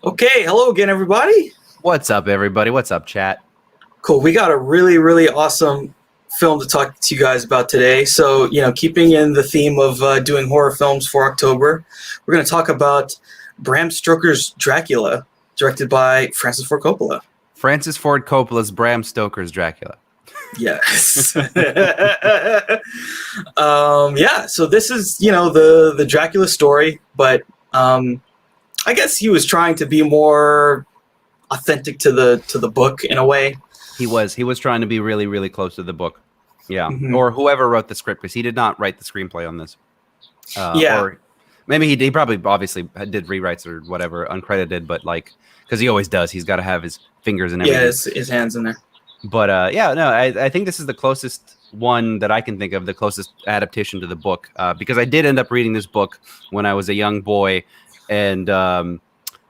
Okay, hello again, everybody. What's up, everybody? What's up, chat? Cool. We got a really, really awesome film to talk to you guys about today. So, keeping in the theme of doing horror films for October, we're going to talk about Bram Stoker's Dracula, directed by Francis Ford Coppola. Francis Ford Coppola's Bram Stoker's Dracula. Yes. So this is, the Dracula story, but I guess he was trying to be more authentic to the book in a way. He was trying to be really, really close to the book. Yeah. Mm-hmm. Or whoever wrote the script, because he did not write the screenplay on this. Or maybe he probably obviously did rewrites or whatever, uncredited, but because he always does. He's got to have his fingers in everything. Yeah, his hands in there. But I think this is the closest one that I can think of, the closest adaptation to the book, because I did end up reading this book when I was a young boy, and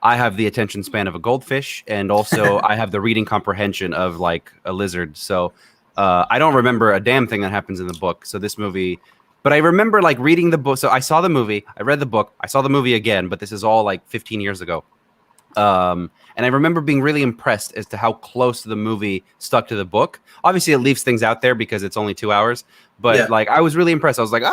I have the attention span of a goldfish, and also I have the reading comprehension of like a lizard. So I don't remember a damn thing that happens in the book. So this movie, but I remember like reading the book. So I saw the movie, I read the book, I saw the movie again, but this is all like 15 years ago. And I remember being really impressed as to how close the movie stuck to the book. Obviously, it leaves things out there because it's only 2 hours. But I was really impressed. I was like,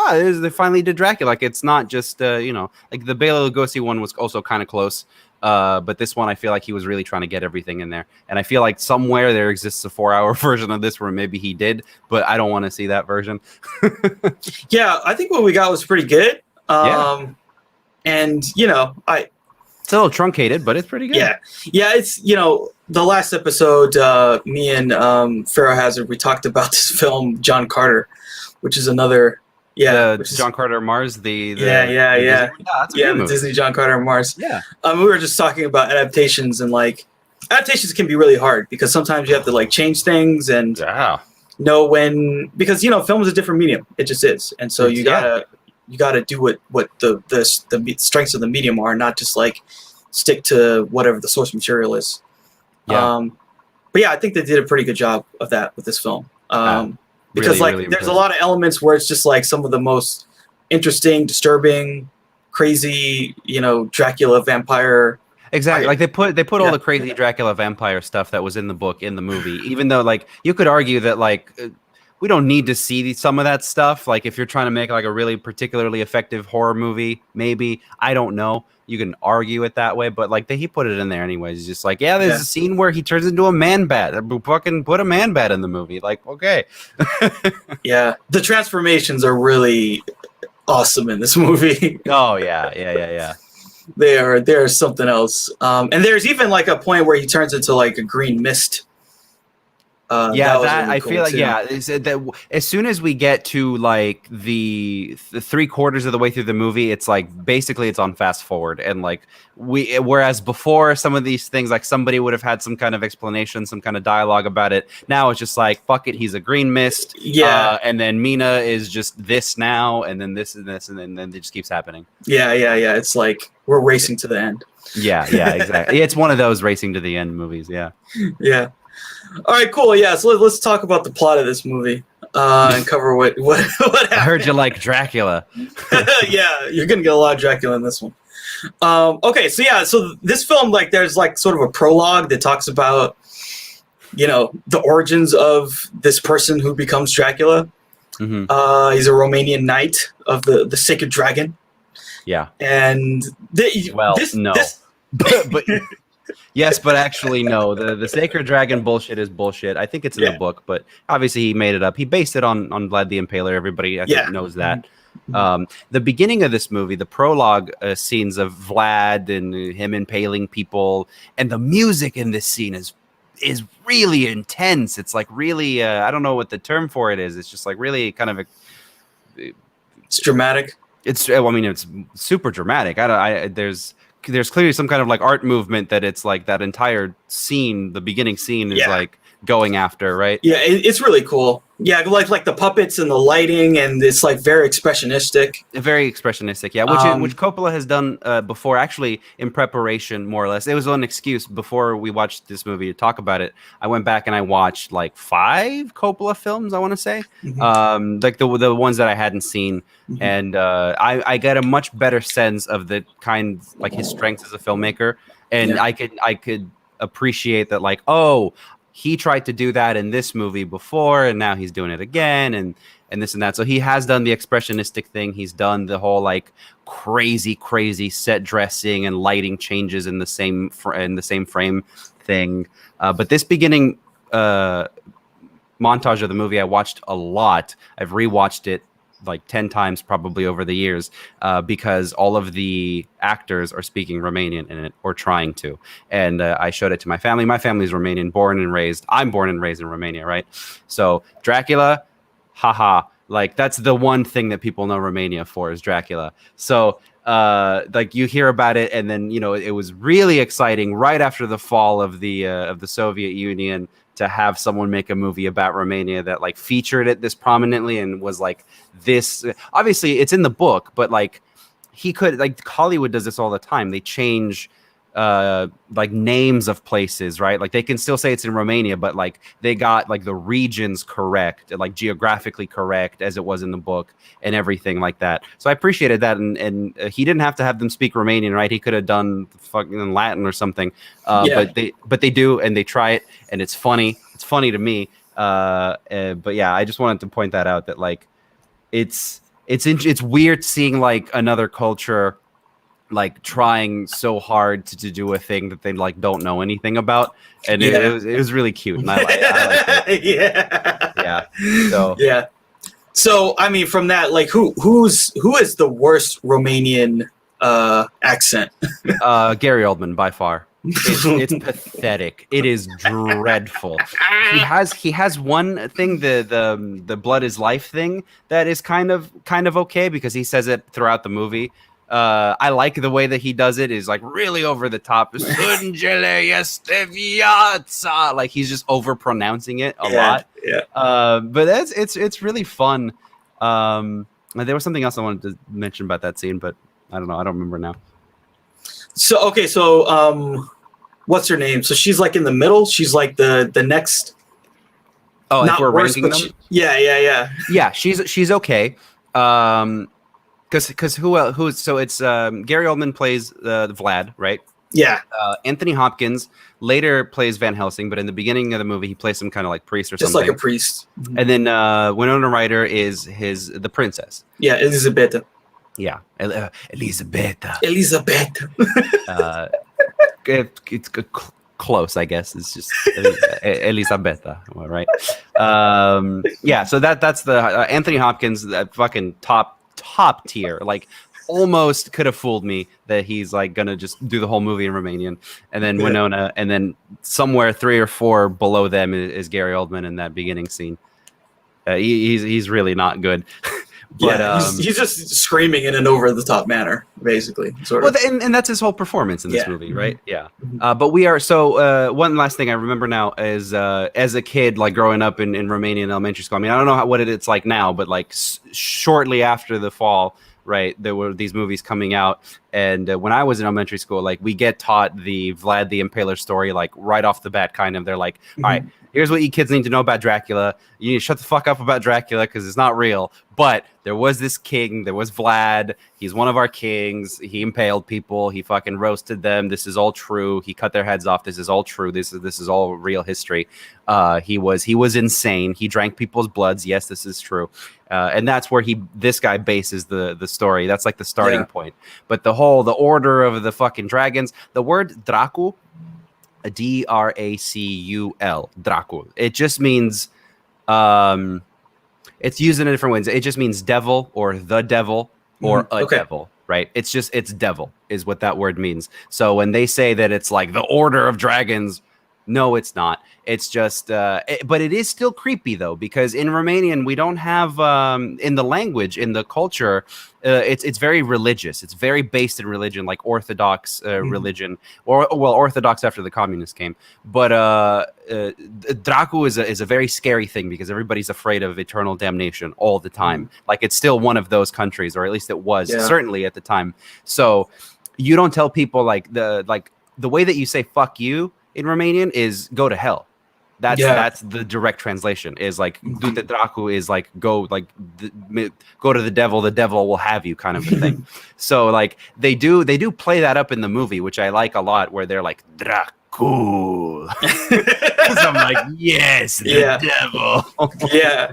they finally did Dracula. Like, it's not just like the Bela Lugosi one was also kind of close. But this one, I feel like he was really trying to get everything in there. And I feel like somewhere there exists a 4-hour version of this where maybe he did, but I don't want to see that version. Yeah, I think what we got was pretty good. And it's a little truncated, but it's pretty good. Yeah. It's the last episode, me and Pharaoh Hazard, we talked about this film John Carter, which is another John Carter Mars. The Disney John Carter Mars. Yeah, we were just talking about adaptations, and adaptations can be really hard because sometimes you have to change things and know when, because film is a different medium. It just is, and so you gotta do what the strengths of the medium are, not just stick to whatever the source material is. But I think they did a pretty good job of that with this film. Because really there's a lot of elements where it's just some of the most interesting, disturbing, crazy, Dracula vampire. Exactly. They put all the crazy Dracula vampire stuff that was in the book in the movie, even though you could argue that we don't need to see some of that stuff. If you're trying to make a really particularly effective horror movie, maybe, I don't know. You can argue it that way, but he put it in there anyways. He's just there's a scene where he turns into a man bat. Fucking put a man bat in the movie. Okay. Yeah. The transformations are really awesome in this movie. Oh yeah. They're something else. And there's even a point where he turns into a green mist. Really I cool feel too. that as soon as we get to the 3/4 of the way through the movie, it's basically it's on fast forward, and whereas before some of these things somebody would have had some kind of explanation, some kind of dialogue about it. Now it's just fuck it, he's a green mist, and then Mina is just this now, and then this and this, and then it just keeps happening. Yeah. It's we're racing to the end. Yeah, exactly. It's one of those racing to the end movies. Yeah. All right, cool. Yeah, so let's talk about the plot of this movie and cover what happened. I heard you like Dracula. Yeah, you're gonna get a lot of Dracula in this one. Okay, so this film, there's sort of a prologue that talks about the origins of this person who becomes Dracula. Mm-hmm. He's a Romanian knight of the Sacred Dragon. Yeah, and but. Yes, but actually, no. The Sacred Dragon bullshit is bullshit. I think it's in the book, but obviously he made it up. He based it on Vlad the Impaler. Everybody, I think, knows that. The beginning of this movie, the prologue scenes of Vlad and him impaling people, and the music in this scene is really intense. It's really, I don't know what the term for it is. It's just really kind of it's dramatic. It's super dramatic. There's clearly some kind of art movement that it's that entire scene, the beginning scene is going after, right? Yeah, it's really cool. Yeah, like the puppets and the lighting, and it's like very expressionistic. Very expressionistic, yeah. Which Coppola has done before, actually, in preparation, more or less. It was an excuse before we watched this movie to talk about it. I went back and I watched like 5 Coppola films, I want to say, like the ones that I hadn't seen, and I get a much better sense of the kind, like his strengths as a filmmaker, and I could appreciate that, like, oh, he tried to do that in this movie before, and now he's doing it again, and this and that. So he has done the expressionistic thing. He's done the whole like crazy set dressing and lighting changes in the same frame thing. But this beginning montage of the movie, I watched a lot. I've rewatched it like 10 times probably over the years, because all of the actors are speaking Romanian in it, or trying to. And I showed it to my family. My family's Romanian, born and raised. I'm born and raised in Romania, right? So Dracula, haha, like that's the one thing that people know Romania for, is Dracula. So like you hear about it, and then it was really exciting right after the fall of the Soviet Union to have someone make a movie about Romania that like featured it this prominently and was like this. Obviously, it's in the book, but like he could, like Hollywood does this all the time. They change like names of places, right? Like they can still say it's in Romania, but like they got like the regions correct, like geographically correct as it was in the book and everything like that. So I appreciated that, and he didn't have to have them speak Romanian, right? He could have done fucking Latin or something. But they do, and they try it, and it's funny. It's funny to me. But yeah, I just wanted to point that out, that like it's weird seeing like another culture like trying so hard to do a thing that they like don't know anything about, and it was really cute, and I liked it. So I mean, from that, like who is the worst Romanian accent? Gary Oldman, by far. It's pathetic. It is dreadful. He has one thing, the blood is life thing, that is kind of okay, because he says it throughout the movie. I like the way that he does it, is like really over the top. Like he's just over pronouncing it a lot. But it's really fun. There was something else I wanted to mention about that scene, but I don't know. I don't remember now. So what's her name? So she's like in the middle. She's like the next. Oh, like we're ranking them. Yeah. She's okay. Because who's so it's Gary Oldman plays Vlad, right? Yeah. Anthony Hopkins later plays Van Helsing, but in the beginning of the movie he plays some kind of like priest or something. Just like a priest. And then Winona Ryder is the princess. Yeah, Elisabeta. Yeah, Elisabeta. It's close, I guess. It's just Elisabeta, right? Yeah. So that's the Anthony Hopkins, that fucking top tier, like almost could have fooled me that he's like gonna just do the whole movie in Romanian, and then Winona, and then somewhere 3 or 4 below them is Gary Oldman in that beginning scene. He's really not good. But he's just screaming in an over the top manner, basically. Sort of. Well, and that's his whole performance in this movie, right? Yeah. But we are one last thing I remember now is as a kid, like growing up in Romanian elementary school. I mean, I don't know what it's like now, but like shortly after the fall, right, there were these movies coming out, and when I was in elementary school, like we get taught the Vlad the Impaler story, like right off the bat. Kind of, they're like, all right, here's what you kids need to know about Dracula. You need to shut the fuck up about Dracula because it's not real. But there was this king. There was Vlad. He's one of our kings. He impaled people. He fucking roasted them. This is all true. He cut their heads off. This is all true. This is all real history. He was insane. He drank people's bloods. Yes, this is true. And that's where this guy bases the story. That's like the starting point. But the order of the fucking dragons, the word Dracu, Dracul, Dracul. It just means, it's used in different ways. It just means devil or the devil or a devil, right? It's devil is what that word means. So when they say that it's like the order of dragons, No, it's not. It's just, but it is still creepy though, because in Romanian we don't have in the language, in the culture, it's very religious. It's very based in religion, like Orthodox religion, or Orthodox after the communists came. But Dracu is a very scary thing because everybody's afraid of eternal damnation all the time. Like it's still one of those countries, or at least it was certainly at the time. So you don't tell people like the way that you say "fuck you" in Romanian is "go to hell." That's the direct translation. Is like "du-te dracu" is like go to the devil will have you, kind of a thing. So like they do play that up in the movie, which I like a lot, where they're like Dracu. I'm like, yes, the devil. Yeah.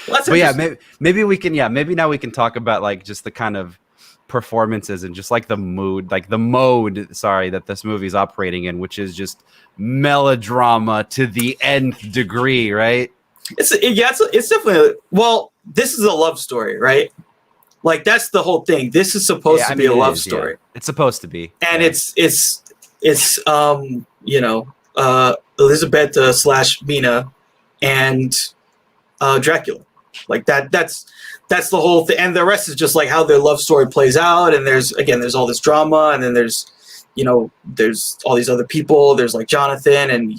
Well, but yeah, maybe we can. Yeah, maybe now we can talk about like just the kind of performances and just like the mood, like the mode, that this movie's operating in, which is just melodrama to the nth degree, right? It's definitely, well, this is a love story, right? Like that's the whole thing. This is supposed to be a love story. Yeah. It's supposed to be, and it's Elisabeta / Mina and Dracula, like that's the whole thing, and the rest is just like how their love story plays out. And there's all this drama, and then there's all these other people. There's like Jonathan, and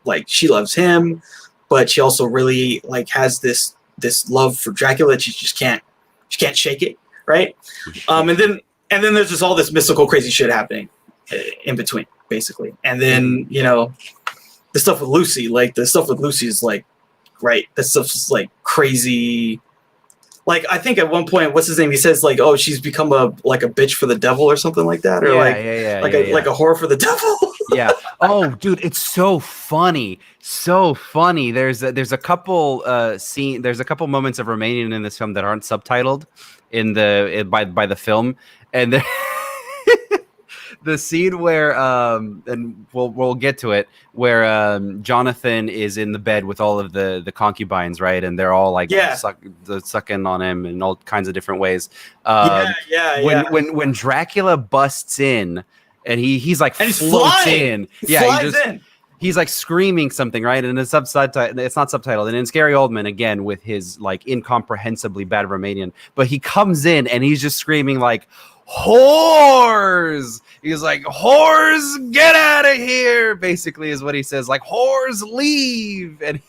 like she loves him, but she also really like has this love for Dracula that she can't shake it, right? And then there's just all this mystical crazy shit happening in between, basically. And then the stuff with Lucy, is like, right, that stuff's like crazy. Like, I think at one point, what's his name? He says like, "Oh, she's become a bitch for the devil," or something like that, or like a whore for the devil. Yeah. Oh, dude, it's so funny, so funny. There's a couple there's a couple moments of Romanian in this film that aren't subtitled by the film, and the scene where and we'll get to it, where Jonathan is in the bed with all of the concubines, right? And they're all like sucking on him in all kinds of different ways. When Dracula busts in and he's like floats in. He's like screaming something, right? And it's not subtitled. And it's Gary Oldman again with his like incomprehensibly bad Romanian, but he comes in and he's just screaming like, "Whores!" He's like, "Whores, get out of here!" Basically, is what he says. Like, "Whores, leave!" And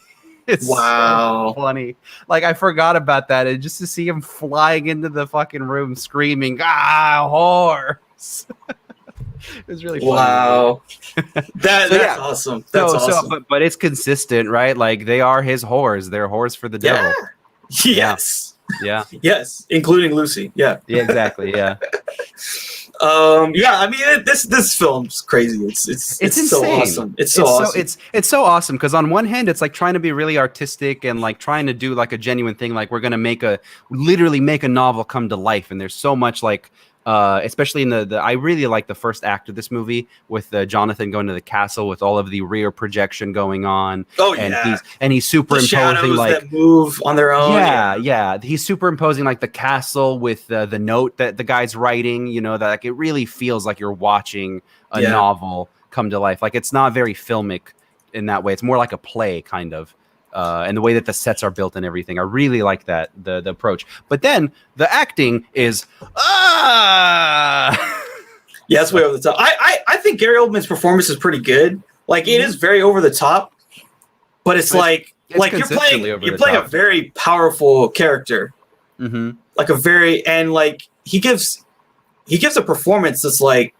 it's so funny. Like, I forgot about that, and just to see him flying into the fucking room screaming, "Ah, whores!" It was really funny. Wow, that's awesome. That's awesome. But it's consistent, right? Like they are his whores. They're whores for the devil. Yes. Yeah. Yes, including Lucy. Yeah. Yeah. Exactly. Yeah. I mean, this film's crazy. It's insane. So awesome. It's so awesome. It's so awesome because on one hand, it's like trying to be really artistic and like trying to do like a genuine thing. Like we're gonna literally make a novel come to life, and there's so much like. Especially in the I really like the first act of this movie with Jonathan going to the castle with all of the rear projection going on. Oh yeah, and he's superimposing like that move on their own. Yeah. He's superimposing like the castle with the note that the guy's writing. That like it really feels like you're watching a novel come to life. Like it's not very filmic in that way. It's more like a play kind of. And the way that the sets are built and everything, I really like that the approach. But then the acting is it's way over the top. I think Gary Oldman's performance is pretty good. Like it is very over the top, but it's like you're playing a very powerful character, like he gives a performance that's like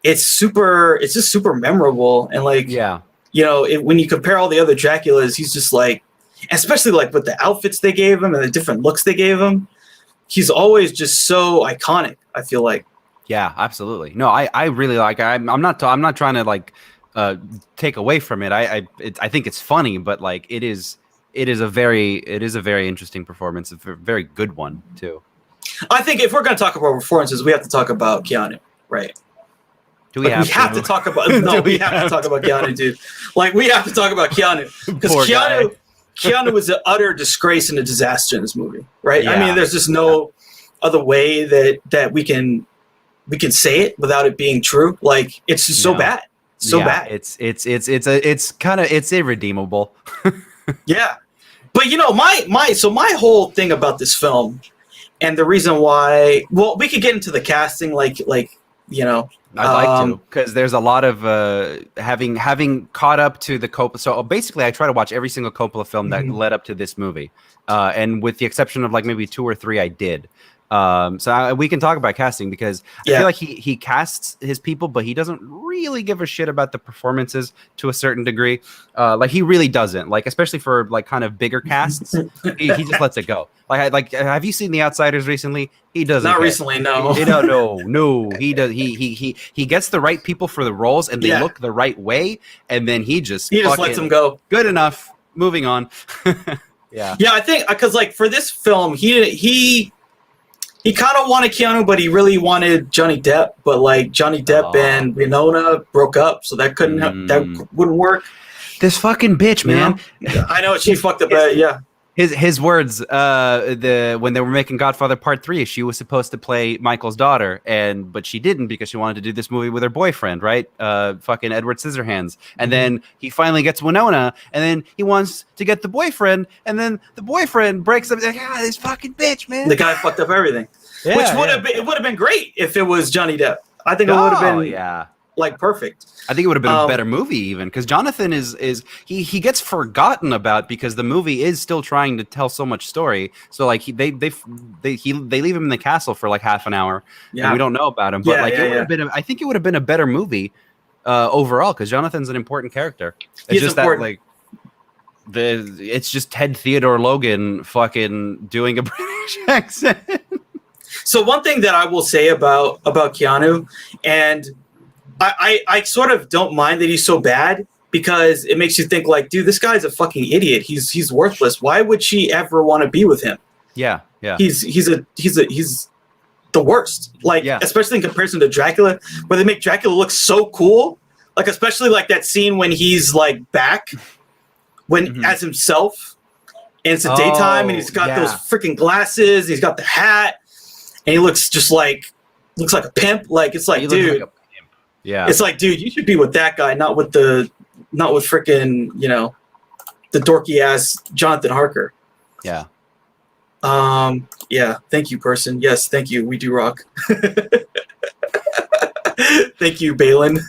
it's just super memorable and like when you compare all the other Draculas, he's just like, especially like with the outfits they gave him and the different looks they gave him, he's always just so iconic. I feel like. Yeah, absolutely. No, I really like. I'm not trying to like take away from it. I think it's funny, but like it is a very interesting performance. It's a very good one too. I think if we're going to talk about performances, we have to talk about Keanu, right? We have to talk about Keanu, dude. Like we have to talk about Keanu because Keanu was an utter disgrace and a disaster in this movie, right? Yeah. I mean, there's just no other way that we can say it without it being true. Like it's just so bad. so bad. It's irredeemable. Yeah. But my whole thing about this film and the reason why, well, we could get into the casting like I'd like to, because there's a lot of having caught up to the Coppola. So basically, I try to watch every single Coppola film that led up to this movie, and with the exception of like maybe 2 or 3, I did. We can talk about casting because I feel like he casts his people, but he doesn't really give a shit about the performances to a certain degree. Like he really doesn't, like especially for like kind of bigger casts. he just lets it go. Like have you seen The Outsiders recently? He doesn't. Not recently, no. No. He does. He gets the right people for the roles, and they look the right way, and then he just lets them go. Good enough. Moving on. Yeah, I think because like for this film, he kind of wanted Keanu, but he really wanted Johnny Depp. But like Johnny Depp and Winona broke up, so that that wouldn't work. This fucking bitch, man. I know she fucked up. His words. When they were making Godfather Part 3, she was supposed to play Michael's daughter, but she didn't because she wanted to do this movie with her boyfriend, right? Fucking Edward Scissorhands. And then he finally gets Winona, and then he wants to get the boyfriend, and then the boyfriend breaks up. He's like, this fucking bitch, man. The guy fucked up everything. Yeah, which would have been great if it was Johnny Depp. I think it would have been like perfect. I think it would have been a better movie even because Jonathan is he gets forgotten about because the movie is still trying to tell so much story. So like they leave him in the castle for like half an hour and we don't know about him. But it would have been I think it would have been a better movie overall because Jonathan's an important character. It's just important. That like it's just Ted Theodore Logan fucking doing a British accent. So one thing that I will say about Keanu, and I sort of don't mind that he's so bad because it makes you think like, dude, this guy's a fucking idiot. He's worthless. Why would she ever want to be with him? Yeah. He's the worst. Like, especially in comparison to Dracula, where they make Dracula look so cool. Like, especially like that scene when he's like back as himself, and it's the daytime, and he's got those freaking glasses. And he's got the hat. And he looks like a pimp. Like it's like, dude, like it's like, dude, you should be with that guy, not with freaking, the dorky ass Jonathan Harker. Yeah. Yeah. Thank you, person. Yes, thank you. We do rock. Thank you, Balin.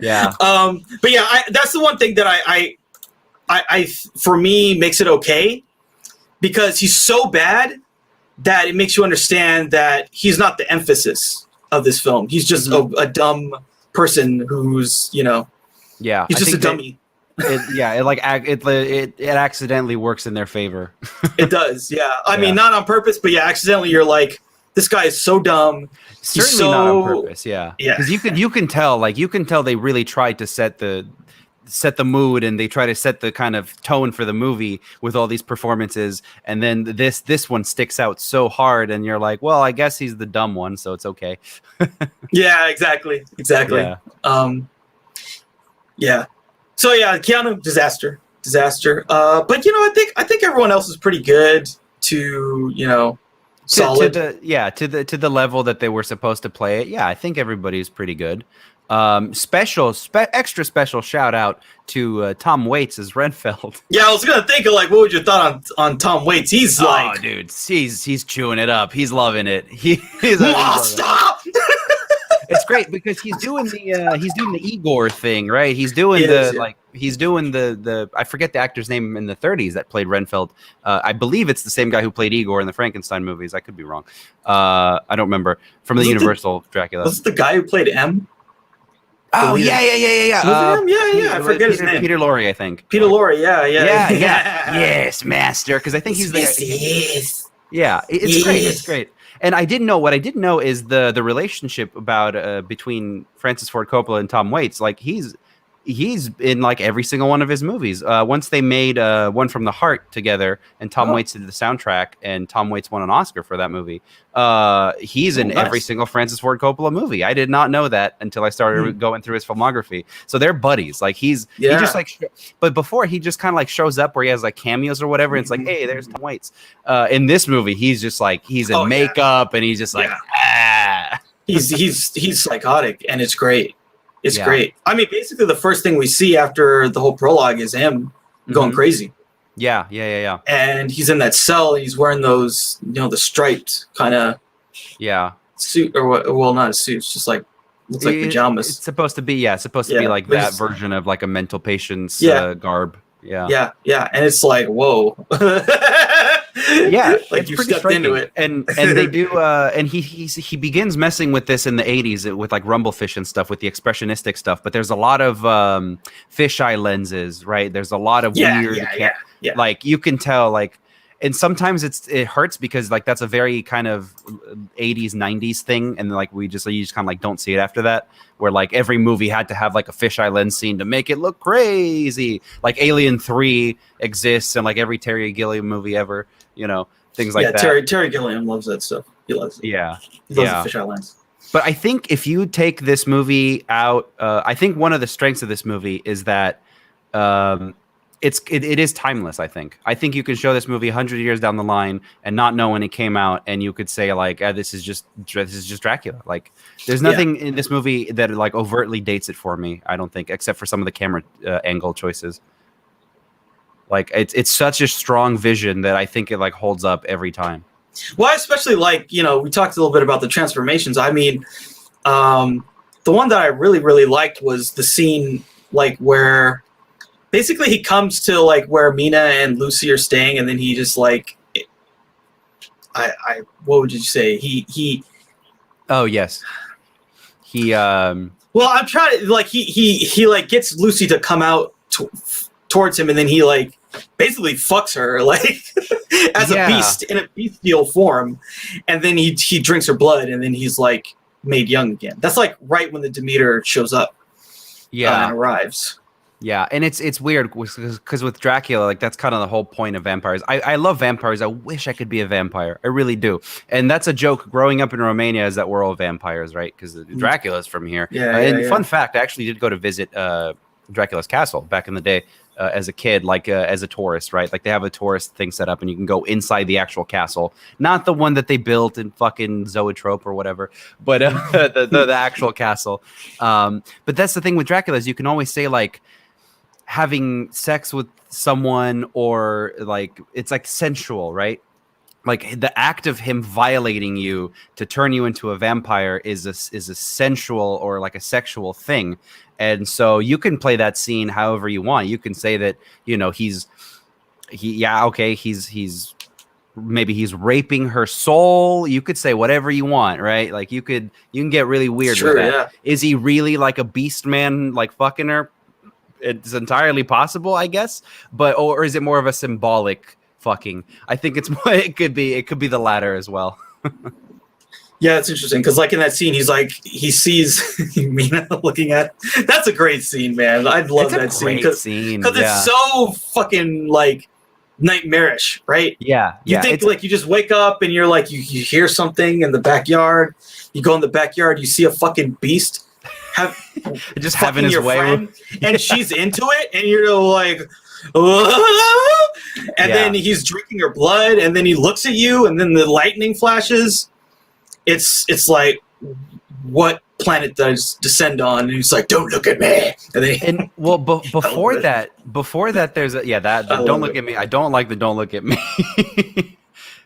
Yeah. But yeah, that's the one thing that I for me makes it okay because he's so bad that it makes you understand that he's not the emphasis of this film. He's just a dumb person who's, he's just a dummy. It accidentally works in their favor. It does, yeah. I mean, not on purpose, but accidentally you're like, this guy is so dumb. Certainly not on purpose, yeah. Because you can tell they really tried to set the mood and they try to set the kind of tone for the movie with all these performances, and then this one sticks out so hard and you're like, well, I guess he's the dumb one, so it's okay. Yeah, exactly. Yeah. So Keanu, disaster. But I think everyone else is pretty good to solid to the level that they were supposed to play it. Yeah, I think everybody's pretty good. Extra special shout out to Tom Waits as Renfield. Yeah, I was gonna think of like, what would your thought on Tom Waits? He's dude, he's chewing it up. He's loving it. He's stop. It's great because he's doing the Igor thing, right? He's doing the I forget the actor's name in the 30s that played Renfield. I believe it's the same guy who played Igor in the Frankenstein movies. I could be wrong. I don't remember from the Universal Dracula. Was it the guy who played M? Oh yeah. I forget his name. Peter Lorre, I think. Peter Lorre, yeah. Yes, master. Because I think he's there. Yeah, it's great. It's great. And I didn't know what I didn't know is the relationship about between Francis Ford Coppola and Tom Waits. Like he's in like every single one of his movies. Once they made One from the Heart together, and Tom Waits did the soundtrack, and Tom Waits won an Oscar for that movie. He's in every single Francis Ford Coppola movie. I did not know that until I started going through his filmography. So they're buddies. Like he just like, but before he just kind of like shows up where he has like cameos or whatever. And it's like, hey, there's Tom Waits. In this movie, he's just like he's in makeup and he's just like he's psychotic and it's great. It's great. I mean, basically the first thing we see after the whole prologue is him going crazy. Yeah. And he's in that cell and he's wearing those, the striped kind of suit or what? Well, not a suit. It's just like looks like pajamas. It's supposed to be be like that version of like a mental patient's garb. Yeah. And it's like, whoa. Like you stepped striking. Into it. And they do and he begins messing with this in the 80s with like Rumblefish and stuff, with the expressionistic stuff, but there's a lot of fisheye lenses, right? There's a lot of weird like you can tell, like, and sometimes it hurts because like that's a very kind of 80s 90s thing, and like you just kind of like don't see it after that, where like every movie had to have like a fisheye lens scene to make it look crazy. Like Alien 3 exists, and like every Terry Gilliam movie ever, things like that. Terry Gilliam loves that stuff. He loves it. He loves the fisheye lens. But I think if you take this movie out, I think one of the strengths of this movie is that it is timeless. I think you can show this movie 100 years down the line and not know when it came out, and you could say like, this is just Dracula. Like, there's nothing in this movie that like overtly dates it for me, I don't think, except for some of the camera angle choices. Like, it's such a strong vision that I think it like holds up every time. Well, I especially like, we talked a little bit about the transformations. I mean, the one that I really, really liked was the scene like where basically he comes to like where Mina and Lucy are staying, and then he just like, what would you say? He. Oh yes. He. Well, I'm trying to like he like gets Lucy to come out towards him, and then he like basically fucks her like as a beast in a bestial form, and then he drinks her blood, and then he's like made young again. That's like right when the Demeter shows up. And arrives. Yeah, and it's weird because with Dracula, like that's kind of the whole point of vampires. I love vampires. I wish I could be a vampire. I really do. And that's a joke growing up in Romania, is that we're all vampires, right? Because Dracula's from here. Fun fact, I actually did go to visit Dracula's castle back in the day as a kid, like as a tourist, right? Like they have a tourist thing set up and you can go inside the actual castle. Not the one that they built in fucking Zoetrope or whatever, but the actual castle. But that's the thing with Dracula, is you can always say like, having sex with someone, or like it's like sensual, right? Like the act of him violating you to turn you into a vampire is a sensual or like a sexual thing. And so you can play that scene however you want. You can say that, he's maybe he's raping her soul. You could say whatever you want, right? Like you can get really weird with that. Yeah. Is he really like a beast man, like fucking her? It's entirely possible, I guess, or is it more of a symbolic fucking? I think it could be the latter as well. Yeah, it's interesting because like in that scene, he's like he sees Mina looking at. That's a great scene, man. I love that scene because it's so fucking like nightmarish, right? Yeah, you think like you just wake up and you're like you hear something in the backyard. You go in the backyard, you see a fucking beast. Just having his way, and she's into it, and you're like, and then he's drinking her blood, and then he looks at you, and then the lightning flashes. It's like, what planet does descend on? And he's like, don't look at me. And before that, there's don't look at me. I don't like the don't look at me.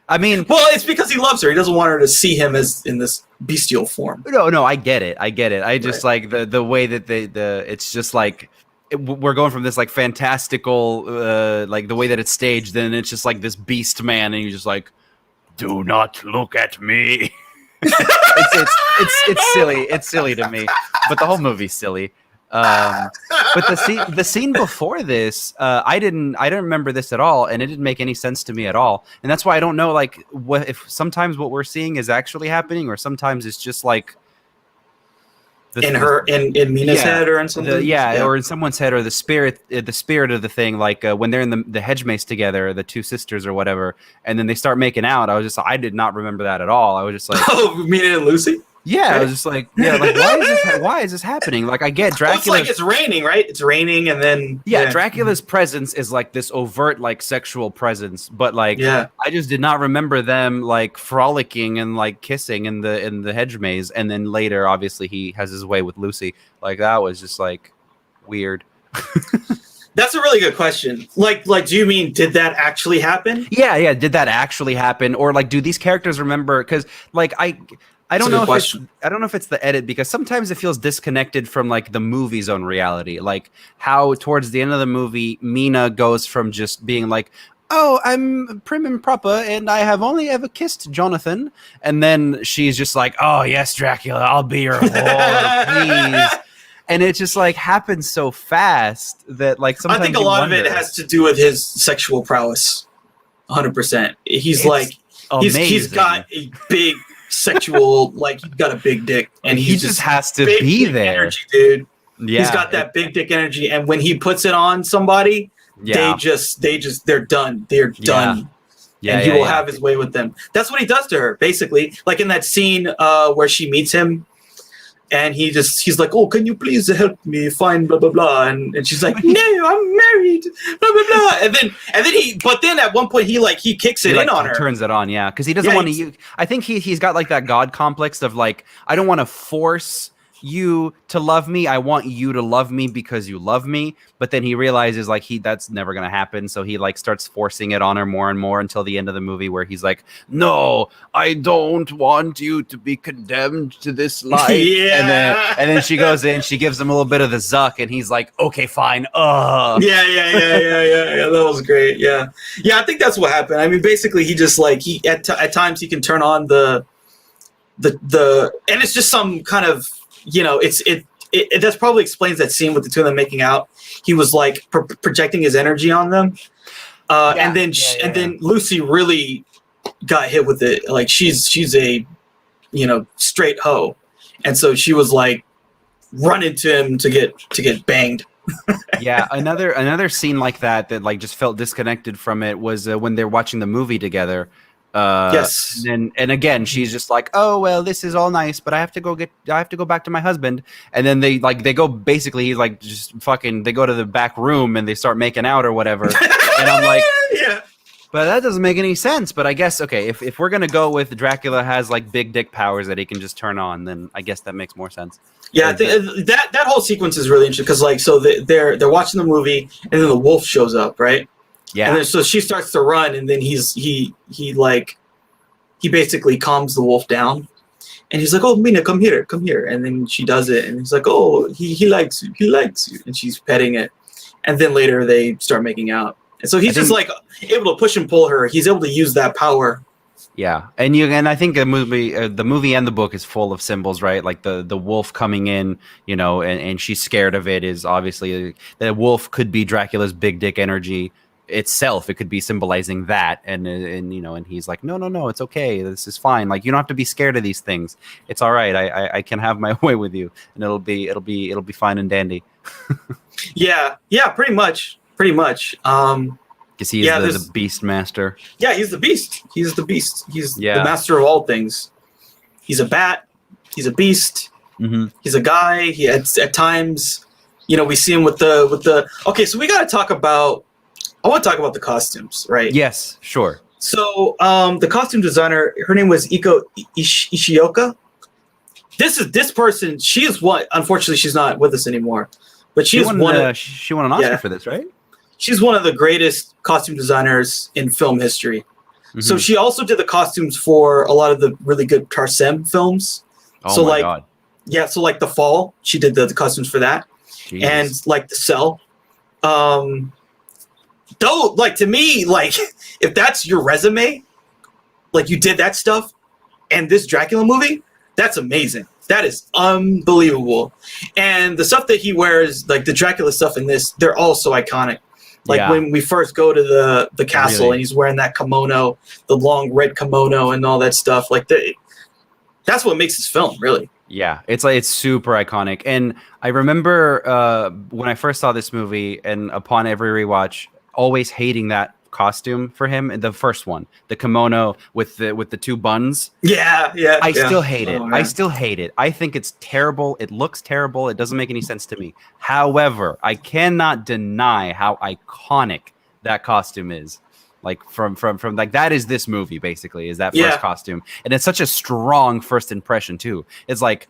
I mean, well, it's because he loves her. He doesn't want her to see him as in this bestial form. No, I get it. I just like the way that it's just like we're going from this like fantastical, like the way that it's staged. Then it's just like this beast man, and you're just like, do not look at me. It's silly. It's silly to me, but the whole movie's silly. But the scene before this, I didn't remember this at all, and it didn't make any sense to me at all. And that's why I don't know, like, if sometimes what we're seeing is actually happening, or sometimes it's just like in Mina's head or in something. Or in someone's head, or the spirit of the thing. Like when they're in the hedge maze together, the two sisters or whatever, and then they start making out. I did not remember that at all. I was just like, oh, Mina and Lucy. Yeah, I was just like, like why is this happening? Like, I get Dracula. Well, it's like it's raining, right? It's raining, and then Dracula's presence is like this overt, like sexual presence, but like, I just did not remember them like frolicking and like kissing in the hedge maze, and then later, obviously, he has his way with Lucy. Like, that was just like weird. That's a really good question. Like, do you mean did that actually happen? Yeah. Did that actually happen, or like, do these characters remember? Because like I don't know if it's the edit, because sometimes it feels disconnected from like the movie's own reality. Like how towards the end of the movie, Mina goes from just being like, "Oh, I'm prim and proper, and I have only ever kissed Jonathan," and then she's just like, "Oh yes, Dracula, I'll be your whore, please." And it just like happens so fast that like sometimes I think a lot of it has to do with his sexual prowess. 100%. He's got a big sexual, like he's got a big dick, and he just has to be there, energy, dude. Yeah, he's got that big dick energy, and when he puts it on somebody, they're done. They're done. Yeah, and he will have his way with them. That's what he does to her, basically. Like in that scene where she meets him, and he's like, "Oh, can you please help me find blah blah blah?" And she's like, "No, I'm married, blah blah blah." And then at one point he kicks it in on her, turns it on, because he doesn't want to. I think he's got like that God complex of like, I don't want to force you to love me. I want you to love me because you love me. But then he realizes like that's never gonna happen. So he like starts forcing it on her more and more until the end of the movie, where he's like, "No, I don't want you to be condemned to this life." And then she goes in, she gives him a little bit of the zuck, and he's like, "Okay, fine." Yeah. That was great. Yeah. I think that's what happened. I mean, basically, he just like at times he can turn on the and it's just some kind of, it that's probably explains that scene with the two of them making out. He was like projecting his energy on them, and then Lucy really got hit with it. Like she's a straight hoe, and so she was like running to him to get banged. Another scene like that like just felt disconnected from it was when they're watching the movie together. Yes. And again, she's just like, "Oh well, this is all nice, but I have to go back to my husband." And then they go basically, he's like just fucking. They go to the back room and they start making out or whatever. And I'm like, yeah. But that doesn't make any sense. But I guess okay, if we're gonna go with Dracula has like big dick powers that he can just turn on, then I guess that makes more sense. Yeah, I think that whole sequence is really interesting because like so they're watching the movie and then the wolf shows up, right? Yeah. And then so she starts to run, and then he basically calms the wolf down, and he's like, "Oh, Mina, come here," and then she does it, and he's like, "Oh, he likes you," and she's petting it, and then later they start making out, and so he's just like able to push and pull her. He's able to use that power. Yeah, and I think the movie and the book is full of symbols, right? Like the wolf coming in, and she's scared of it. Is obviously the wolf could be Dracula's big dick energy itself. It could be symbolizing that, and he's like, no, it's okay, this is fine, like you don't have to be scared of these things, it's all right, I can have my way with you, and it'll be fine and dandy. yeah pretty much because he's the beast master. He's the beast, he's the master of all things. He's a bat, he's a beast. He's a guy. He at times, we see him with the okay, so I want to talk about the costumes, right? Yes, sure. So the costume designer, her name was Iko Ishioka. This person, she is one. Unfortunately, she's not with us anymore. But she won an Oscar for this, right? She's one of the greatest costume designers in film history. So she also did the costumes for a lot of the really good Tarsem films. Oh my God. Yeah, so like The Fall, she did the costumes for that. Jeez. And like The Cell. Though, like, to me, like, if that's your resume, like, you did that stuff, and this Dracula movie, that's amazing. That is unbelievable. And the stuff that he wears, like, the Dracula stuff in this, they're all so iconic. Like, when we first go to the castle, and he's wearing that kimono, the long red kimono and all that stuff, like, that's what makes this film, really. Yeah, it's super iconic. And I remember when I first saw this movie, and upon every rewatch, always hating that costume for him, the first one, the kimono with the two buns. I still hate it. I still hate it. I think it's terrible. It looks terrible. It doesn't make any sense to me. However, I cannot deny how iconic that costume is. Like from like that is this movie basically, is that first costume. And it's such a strong first impression too. It's like,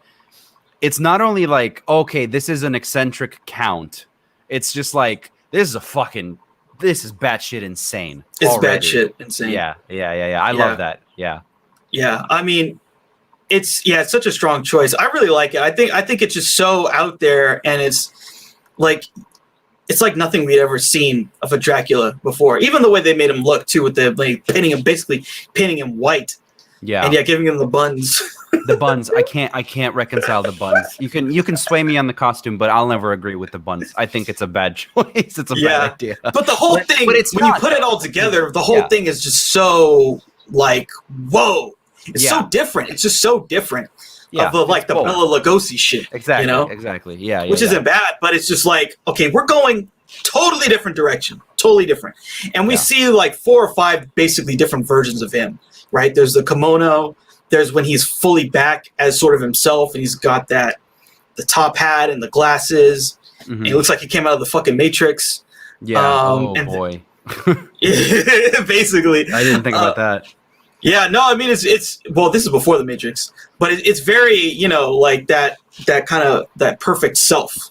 it's not only like, okay, this is an eccentric count. It's just like, this is batshit insane. It's batshit insane. Yeah. I love that. Yeah. I mean, it's such a strong choice. I really like it. I think it's just so out there, and it's like nothing we'd ever seen of a Dracula before. Even the way they made him look too, with the like basically painting him white. Yeah. And giving him the buns. The buns, I can't reconcile the buns. You can sway me on the costume, but I'll never agree with the buns. I think it's a bad choice. It's a bad idea. But the whole thing, when you put it all together, the whole thing is just so like, whoa. It's so different. It's just so different. Of the Bela Lugosi shit. Exactly. Exactly. Yeah. Which isn't bad, but it's just like, okay, we're going totally different direction. Totally different. And we see like 4 or 5 basically different versions of him, right? There's the kimono. There's when he's fully back as sort of himself, and he's got the top hat and the glasses. Mm-hmm. And he looks like he came out of the fucking Matrix. Yeah. Boy. Basically. I didn't think about that. Yeah, no, I mean it's well, this is before the Matrix, but it's very, like that kind of that perfect self,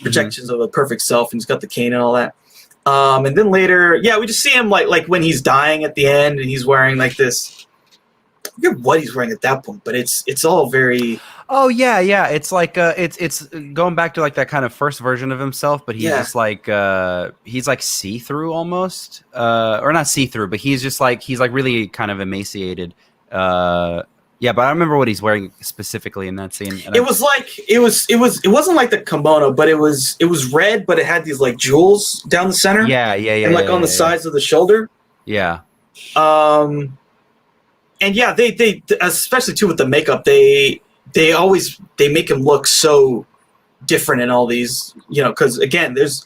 projections of a perfect self, and he's got the cane and all that. And then later, we just see him like when he's dying at the end, and he's wearing like this. I forget what he's wearing at that point, but it's all very. Oh yeah. It's like it's going back to like that kind of first version of himself, but he's just like he's like see-through almost, or not see-through, but he's like really kind of emaciated. But I remember what he's wearing specifically in that scene. It wasn't like the kimono, but it was red, but it had these like jewels down the center. And like on the sides of the shoulder. Yeah. And they especially too with the makeup, they make him look so different in all these, because again, there's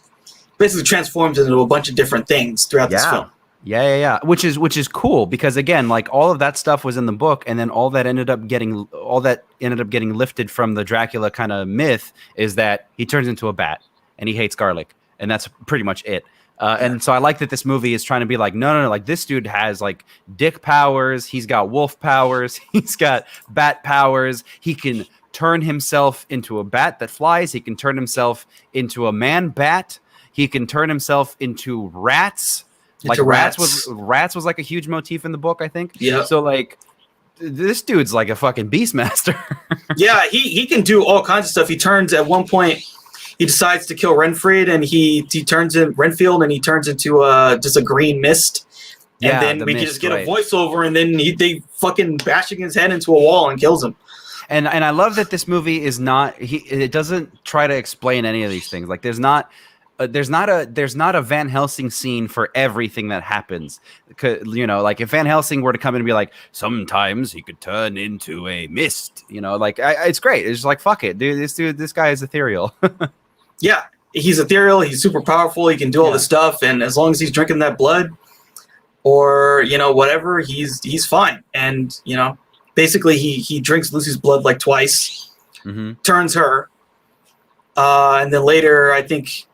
basically transforms into a bunch of different things throughout this film. Yeah. Which is cool, because again, like all of that stuff was in the book, and then all that ended up getting lifted from the Dracula kind of myth is that he turns into a bat and he hates garlic, and that's pretty much it. And so I like that this movie is trying to be like, no, like this dude has like dick powers. He's got wolf powers. He's got bat powers. He can turn himself into a bat that flies. He can turn himself into a man bat. He can turn himself into rats. Rats was like a huge motif in the book, I think. Yeah. So like this dude's like a fucking beastmaster. Yeah, he can do all kinds of stuff. He turns at one point. He decides to kill Renfield, and he turns in Renfield, and he turns into just a green mist. And then we can just get a voiceover, and then they fucking bashing his head into a wall and kills him. And I love that this movie is not. It doesn't try to explain any of these things. Like there's not a Van Helsing scene for everything that happens. Like if Van Helsing were to come in and be like, sometimes he could turn into a mist. It's great. It's just like, fuck it, dude. This guy is ethereal. Yeah, he's ethereal. He's super powerful. He can do all this stuff, and as long as he's drinking that blood, or whatever, he's fine. And basically, he drinks Lucy's blood like twice, turns her, and then later, I think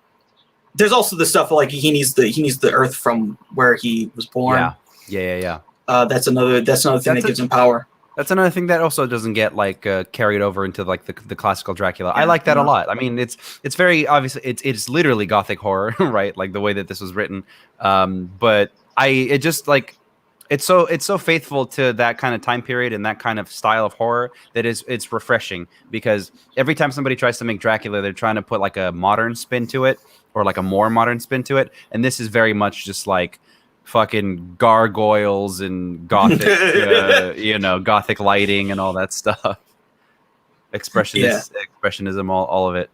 there's also the stuff like he needs the earth from where he was born. Yeah. That's another thing that gives him power. That's another thing that also doesn't get like carried over into like the classical Dracula. I like that a lot. I mean, it's very obviously it's literally gothic horror, right? Like the way that this was written. But it's so faithful to that kind of time period and that kind of style of horror that it's refreshing, because every time somebody tries to make Dracula, they're trying to put like a modern spin to it, or like a more modern spin to it, and this is very much just like fucking gargoyles and gothic, gothic lighting and all that stuff. Expressionism, all of it.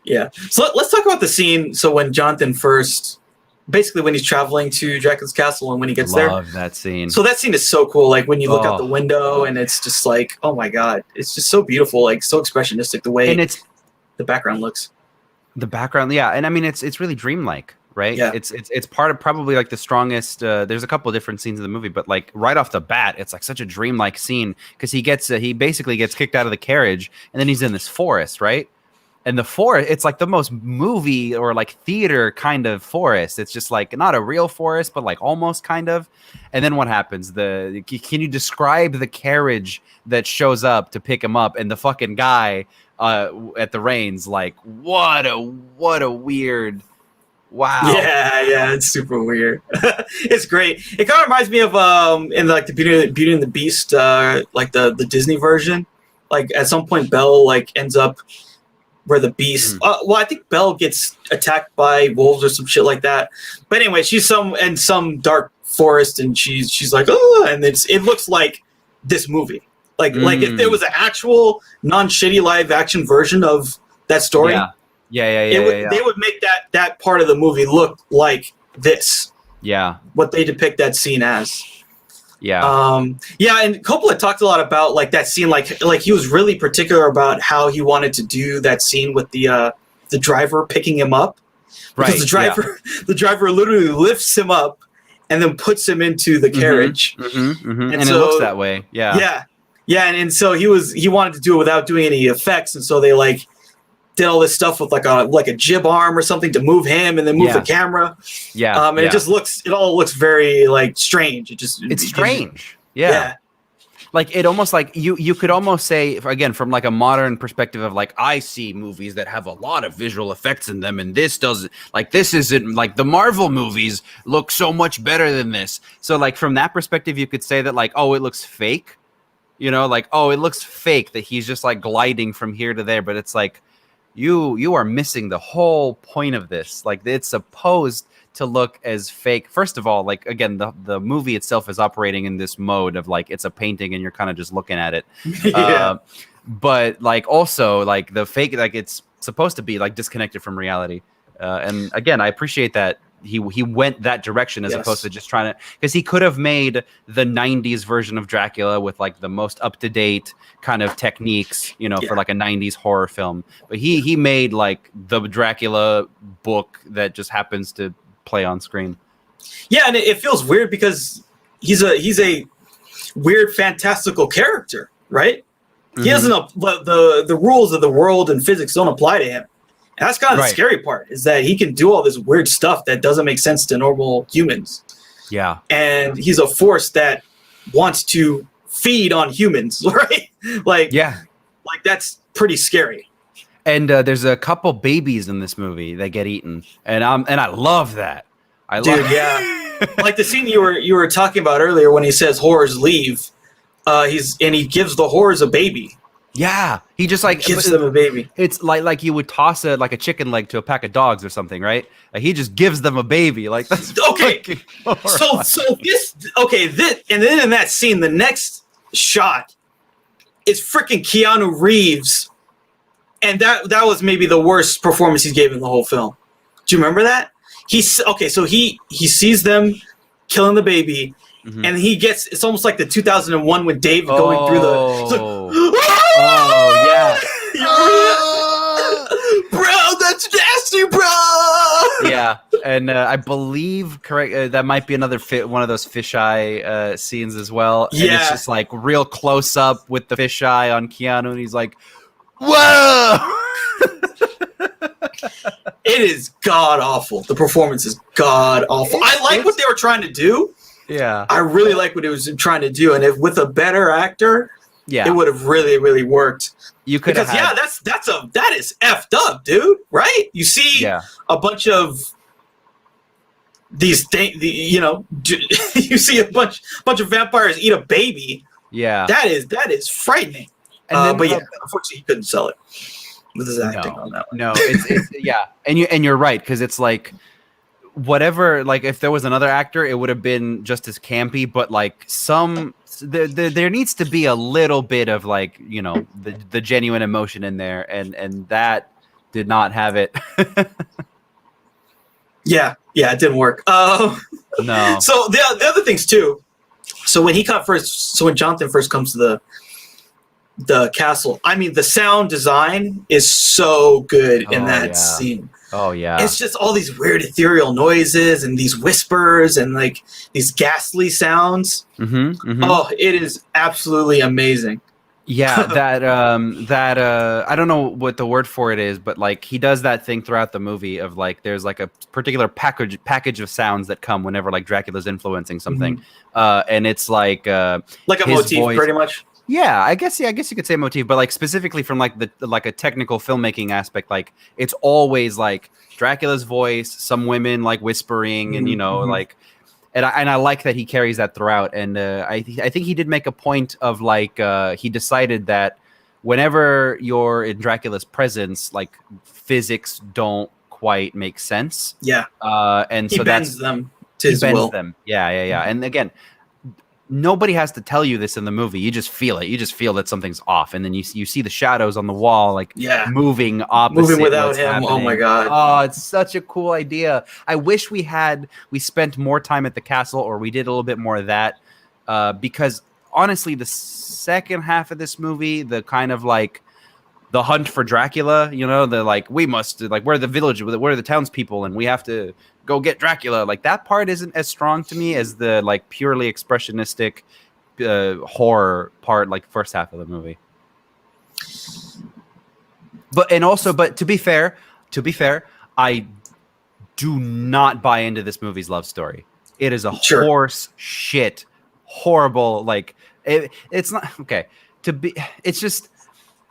Yeah. So let's talk about the scene. So when Jonathan basically when he's traveling to Dracula's castle and when he gets there. Love that scene. So that scene is so cool. Like when you look out the window and it's just like, oh my God, it's just so beautiful. Like so expressionistic the way the background looks. The background. Yeah. And I mean, it's really dreamlike. right? Yeah. It's part of probably like the strongest. There's a couple of different scenes in the movie, but like right off the bat, it's like such a dreamlike scene because he basically gets kicked out of the carriage and then he's in this forest, right? And the forest, it's like the most movie or like theater kind of forest. It's just like not a real forest, but like almost kind of. And then what happens? Can you describe the carriage that shows up to pick him up and the fucking guy at the reins? Like what a weird. Wow. Yeah, it's super weird. It's great. It kind of reminds me of in like the Beauty and the Beast, like the Disney version. Like at some point, Belle like ends up where the Beast. Well, I think Belle gets attacked by wolves or some shit like that. But anyway, she's in some dark forest, and she's like, oh, and it looks like this movie. Like if there was an actual non-shitty live action version of that story. Yeah. They would make that part of the movie look like this. Yeah. What they depict that scene as. Yeah. And Coppola talked a lot about like that scene, like he was really particular about how he wanted to do that scene with the driver picking him up. Because the driver literally lifts him up and then puts him into the carriage. And it looks that way. Yeah. And so he wanted to do it without doing any effects, and so they like did all this stuff with like a jib arm or something to move him and then move the camera. Yeah. And it all looks very like strange. It's strange. Yeah. Like it almost like you could almost say, again, from like a modern perspective of like, I see movies that have a lot of visual effects in them, and this isn't like the Marvel movies look so much better than this. So like from that perspective, you could say that like, oh, it looks fake, like, oh, it looks fake that he's just like gliding from here to there. But it's like, you are missing the whole point of this. Like it's supposed to look as fake. First of all, like again, the movie itself is operating in this mode of like it's a painting and you're kind of just looking at it. But like also like the fake, like it's supposed to be like disconnected from reality. And again, I appreciate that he went that direction as opposed to just trying to, because he could have made the 90s version of Dracula with like the most up-to-date kind of techniques, for like a 90s horror film. But he made like the Dracula book that just happens to play on screen. Yeah, and it feels weird because he's a weird fantastical character, right? He doesn't the rules of the world and physics don't apply to him. And that's kind of the scary part, is that he can do all this weird stuff that doesn't make sense to normal humans. Yeah. And he's a force that wants to feed on humans, right? Like that's pretty scary. And there's a couple babies in this movie that get eaten, and I love that. Like the scene you were talking about earlier when he says "whores leave," he gives the whores a baby. Yeah, he just like gives them a baby. It's like you would toss like a chicken leg to a pack of dogs or something, right? Like he just gives them a baby. Like that's okay. And then in that scene, the next shot is freaking Keanu Reeves, and that was maybe the worst performance he's given the whole film. Do you remember that? So he sees them killing the baby, and it's almost like the 2001 with Dave going through the. Bro, that's nasty, bro. Yeah, and I believe that might be another one of those fisheye scenes as well. And it's just like real close up with the fisheye on Keanu, and he's like, "Whoa!" It is god awful. The performance is god awful. I like what they were trying to do. Yeah, I really like what it was trying to do, and if with a better actor. Yeah, it would have really, really worked. You could have that is effed up, dude. Right? You see a bunch of these things. You see a bunch of vampires eat a baby. Yeah, that is frightening. And then, unfortunately, he couldn't sell it with his acting on that one. No, it's and you're right, because it's like. Whatever, like if there was another actor, it would have been just as campy. But like there needs to be a little bit of like the genuine emotion in there, and that did not have it. It didn't work. No. So the other things too. So when when Jonathan first comes to the castle, I mean the sound design is so good in that scene. Oh yeah. It's just all these weird ethereal noises and these whispers and like these ghastly sounds. Oh, it is absolutely amazing. Yeah, that I don't know what the word for it is, but like he does that thing throughout the movie of like there's like a particular package of sounds that come whenever like Dracula's influencing something, and it's like a motif, voice, pretty much. Yeah, I guess you could say motif, but like specifically from like a technical filmmaking aspect, like it's always like Dracula's voice, some women like whispering, and like. And I like that he carries that throughout. And I think he did make a point of like he decided that whenever you're in Dracula's presence, like physics don't quite make sense. Yeah. And he so bends them to his will. Yeah. And again, nobody has to tell you this in the movie. You just feel it. You just feel that something's off, and then you see the shadows on the wall, like moving without him. Happening. Oh my god! Oh, it's such a cool idea. I wish we spent more time at the castle, or we did a little bit more of that, because honestly, the second half of this movie, the kind of like the hunt for Dracula, the like we must like we're the village, we're the townspeople, and we have to go get Dracula. Like that part isn't as strong to me as the like purely expressionistic horror part, like first half of the movie. But to be fair, I do not buy into this movie's love story. It is a horse shit, horrible. Like it's not okay to be. It's just.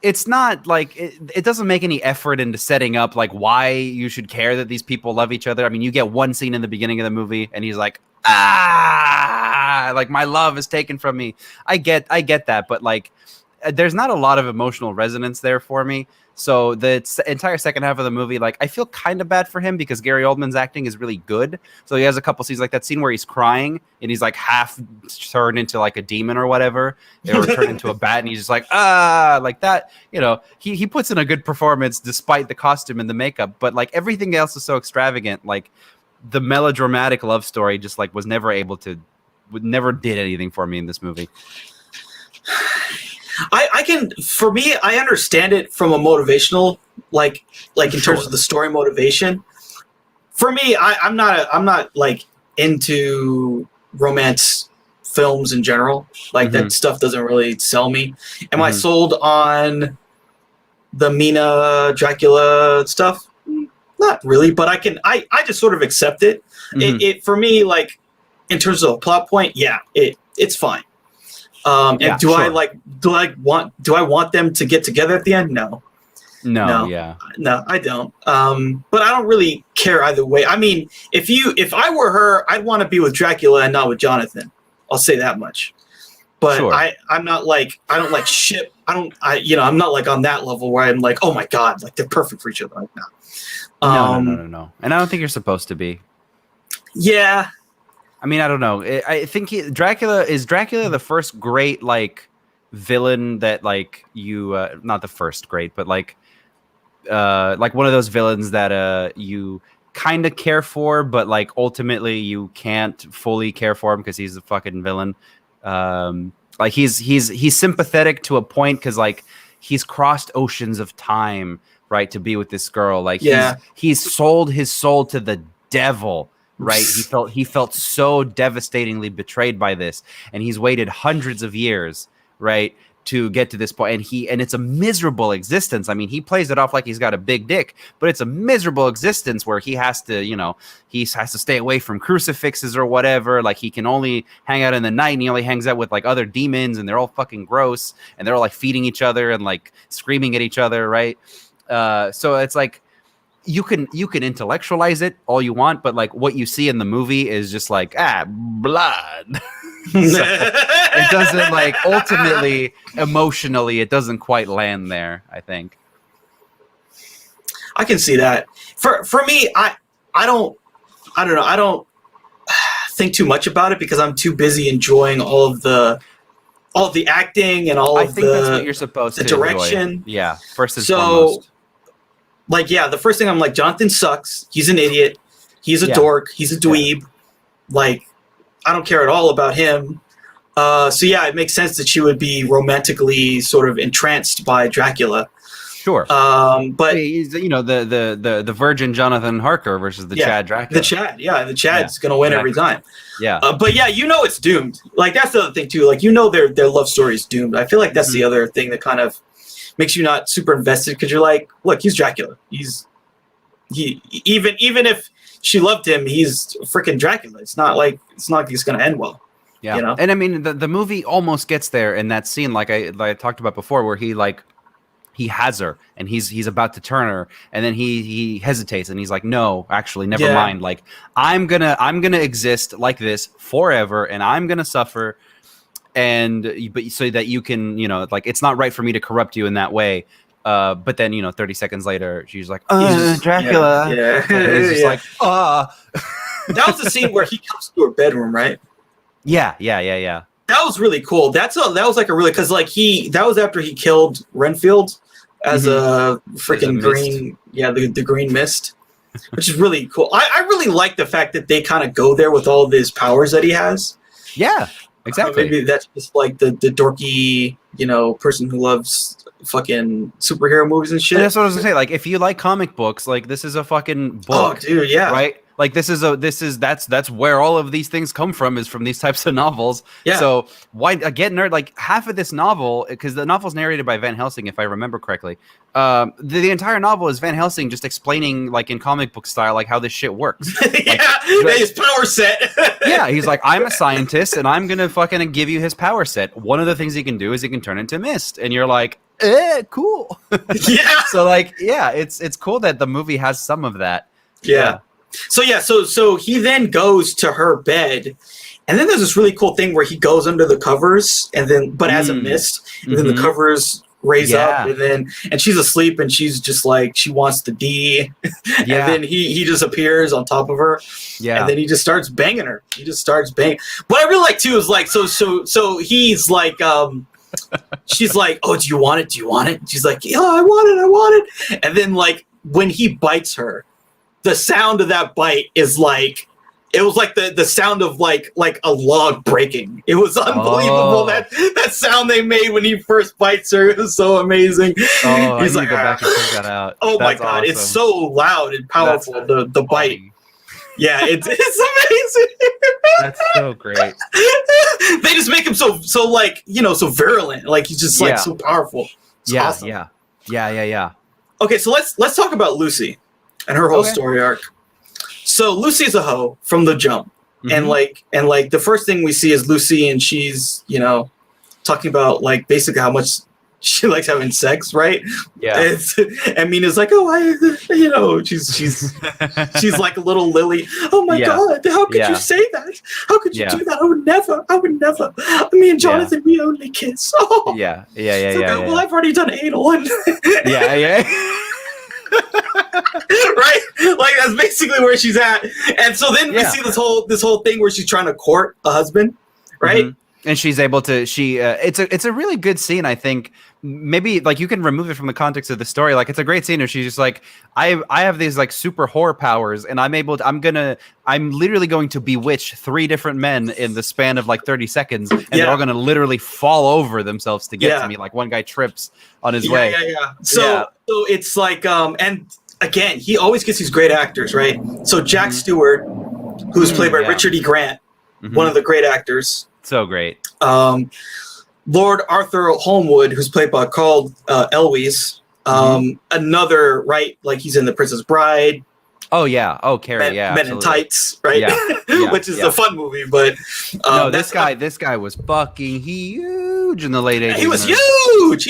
It's not like it doesn't make any effort into setting up like why you should care that these people love each other. I mean, you get one scene in the beginning of the movie and he's like, like my love is taken from me. I get that, but like there's not a lot of emotional resonance there for me. So the entire second half of the movie, like I feel kind of bad for him because Gary Oldman's acting is really good. So he has a couple scenes like that scene where he's crying and he's like half turned into like a demon or whatever, or turned into a bat, and he's just like like that. He puts in a good performance despite the costume and the makeup, but like everything else is so extravagant. Like the melodramatic love story just like never did anything for me in this movie. I understand it from a motivational, like in terms of the story motivation. For me, I'm not like into romance films in general. Like that stuff doesn't really sell me. Am I sold on the Mina Dracula stuff? Not really, but I just sort of accept it. It for me, like in terms of a plot point, it's fine. And do I want them to get together at the end? No, I don't. But I don't really care either way. I mean, if I were her, I'd want to be with Dracula and not with Jonathan. I'll say that much. But I'm not like, I don't like ship. I'm not like on that level where I'm like, oh my god, like they're perfect for each other. Like, no. And I don't think you're supposed to be. Yeah. I mean, I don't know. I think Dracula the first great like villain that like you not the first great, but like one of those villains that you kind of care for, but like ultimately you can't fully care for him because he's a fucking villain. Like he's sympathetic to a point because like he's crossed oceans of time, right, to be with this girl. Like he's sold his soul to the devil. Right, he felt so devastatingly betrayed by this, and he's waited hundreds of years, right, to get to this point. And it's a miserable existence. I mean, he plays it off like he's got a big dick, but it's a miserable existence where he has to stay away from crucifixes or whatever. Like he can only hang out in the night, and he only hangs out with like other demons, and they're all fucking gross, and they're all like feeding each other and like screaming at each other, right? So it's like. You can intellectualize it all you want, but like what you see in the movie is just like blood. So it doesn't like ultimately emotionally it doesn't quite land there. I think I can see that. For me, I don't know. I don't think too much about it because I'm too busy enjoying all of the acting and all of the. I think that's what you're supposed to direction. Enjoy. Yeah, first and foremost. Like, the first thing I'm like, Jonathan sucks. He's an idiot. He's a dork. He's a dweeb. Yeah. Like, I don't care at all about him. So, it makes sense that she would be romantically sort of entranced by Dracula. Sure. But he's, the virgin Jonathan Harker versus the Chad Dracula. The Chad's gonna win every time. Yeah. But it's doomed. Like that's the other thing too. Like their love story is doomed. I feel like that's the other thing that kind of makes you not super invested because you're like, look, he's Dracula. Even if she loved him, he's freaking Dracula. It's not like he's gonna end well. Yeah. And I mean the movie almost gets there in that scene, like I talked about before, where he has her and he's about to turn her, and then he hesitates and he's like, no, actually, never mind. Like I'm gonna exist like this forever, and I'm gonna suffer, but so that you can, like it's not right for me to corrupt you in that way. But then 30 seconds later, she's like, Dracula. Yeah. It's just like, That was the scene where he comes to her bedroom, right? Yeah. That was really cool. That was like a really, because like that was after he killed Renfield as a freaking green, the green mist, which is really cool. I really like the fact that they kind of go there with all these powers that he has. Yeah, exactly. Maybe that's just like the dorky, person who loves fucking superhero movies and shit. And that's what I was gonna say. Like, if you like comic books, like this is a fucking book. Oh, dude, yeah. Right? Like that's where all of these things come from, is from these types of novels. Yeah. So why again, nerd? Like half of this novel, because the novel's narrated by Van Helsing, if I remember correctly. The entire novel is Van Helsing just explaining, like in comic book style, like how this shit works. His power set. Yeah, he's like, I'm a scientist, and I'm gonna fucking give you his power set. One of the things he can do is he can turn into mist, and you're like, cool. Yeah. So like, it's cool that the movie has some of that. Yeah. So he then goes to her bed, and then there's this really cool thing where he goes under the covers, and then as a mist, and then the covers raise up, and she's asleep, and she's just like, she wants the D, and then he just appears on top of her, and then he just starts banging her. What I really like too is like, so he's like, she's like, oh, do you want it? She's like, yeah, I want it. And then like when he bites her, the sound of that bite is like, it was like the sound of like a log breaking. It was unbelievable that sound they made when he first bites her. It was so amazing. Oh, he's like, go back and check that out. Oh my god, awesome. It's so loud and powerful. The bite. Yeah, it's amazing. That's so great. They just make him so like, so virulent. Like he's just like so powerful. It's awesome. Yeah. Okay, so let's talk about Lucy and her whole story arc. So Lucy's a hoe from the jump. And like the first thing we see is Lucy, and she's, talking about like basically how much she likes having sex, right? Yeah. And Mina's like, oh, she's like a little lily. Oh my god, how could you say that? How could you do that? I would never. Me and Jonathan, we only kiss. Oh. Yeah. Well, I've already done anal. Yeah. Right, like that's basically where she's at, and so then we see this whole thing where she's trying to court a husband, right? And she's able to. It's a really good scene. I think maybe like you can remove it from the context of the story. Like it's a great scene where she's just like, I have these like super whore powers, and I'm literally going to bewitch 3 different men in the span of like 30 seconds, and they're all going to literally fall over themselves to get to me. Like one guy trips on his way. So it's like, and again, he always gets these great actors, right? So Jack Stewart, who's played by Richard E. Grant, one of the great actors. So great. Lord Arthur Holmwood, who's played by Elwes, another, right? Like he's in The Princess Bride. Oh yeah. Oh, Cary. Men in Tights, right? Yeah. Which is a fun movie, but no, this guy was fucking huge in the late 80s. He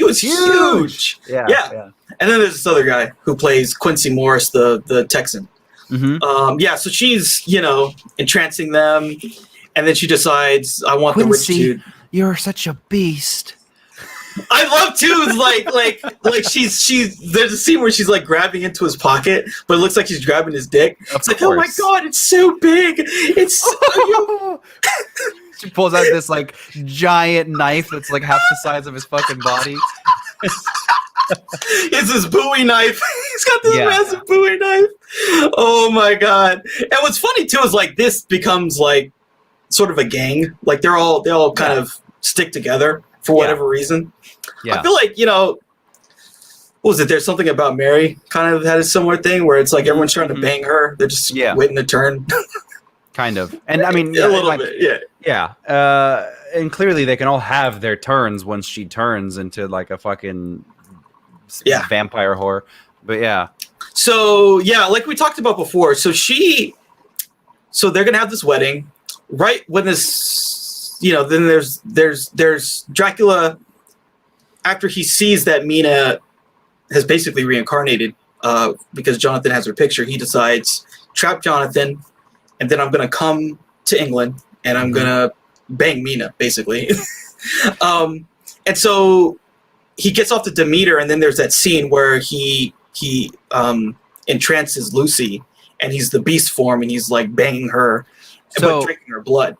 was huge. Yeah. And then there's this other guy who plays Quincey Morris, the Texan. So she's entrancing them, and then she decides, I want Quincey, the rich dude. You're such a beast. I love too, like she's there's a scene where she's like grabbing into his pocket, but it looks like she's grabbing his dick. It's like, oh my god, it's so big. It's so She pulls out this like giant knife that's like half the size of his fucking body. It's this Bowie knife. He's got this massive Bowie knife. Oh my god. And what's funny too is like this becomes like sort of a gang. Like they all kind of stick together for whatever reason. I feel like, what was it? There's something about Mary kind of had a similar thing where it's like everyone's trying to bang her. They're just waiting to turn. Kind of. And I mean, a little bit, yeah. And clearly they can all have their turns once she turns into like a fucking vampire whore. But yeah. So yeah, like we talked about before. So they're gonna have this wedding, right when this, then there's Dracula. After he sees that Mina has basically reincarnated, because Jonathan has her picture, he decides trap Jonathan, and then I'm gonna come to England and I'm gonna bang Mina, basically. And so he gets off the Demeter, and then there's that scene where he entrances Lucy, and he's the beast form, and he's like banging her, but drinking her blood.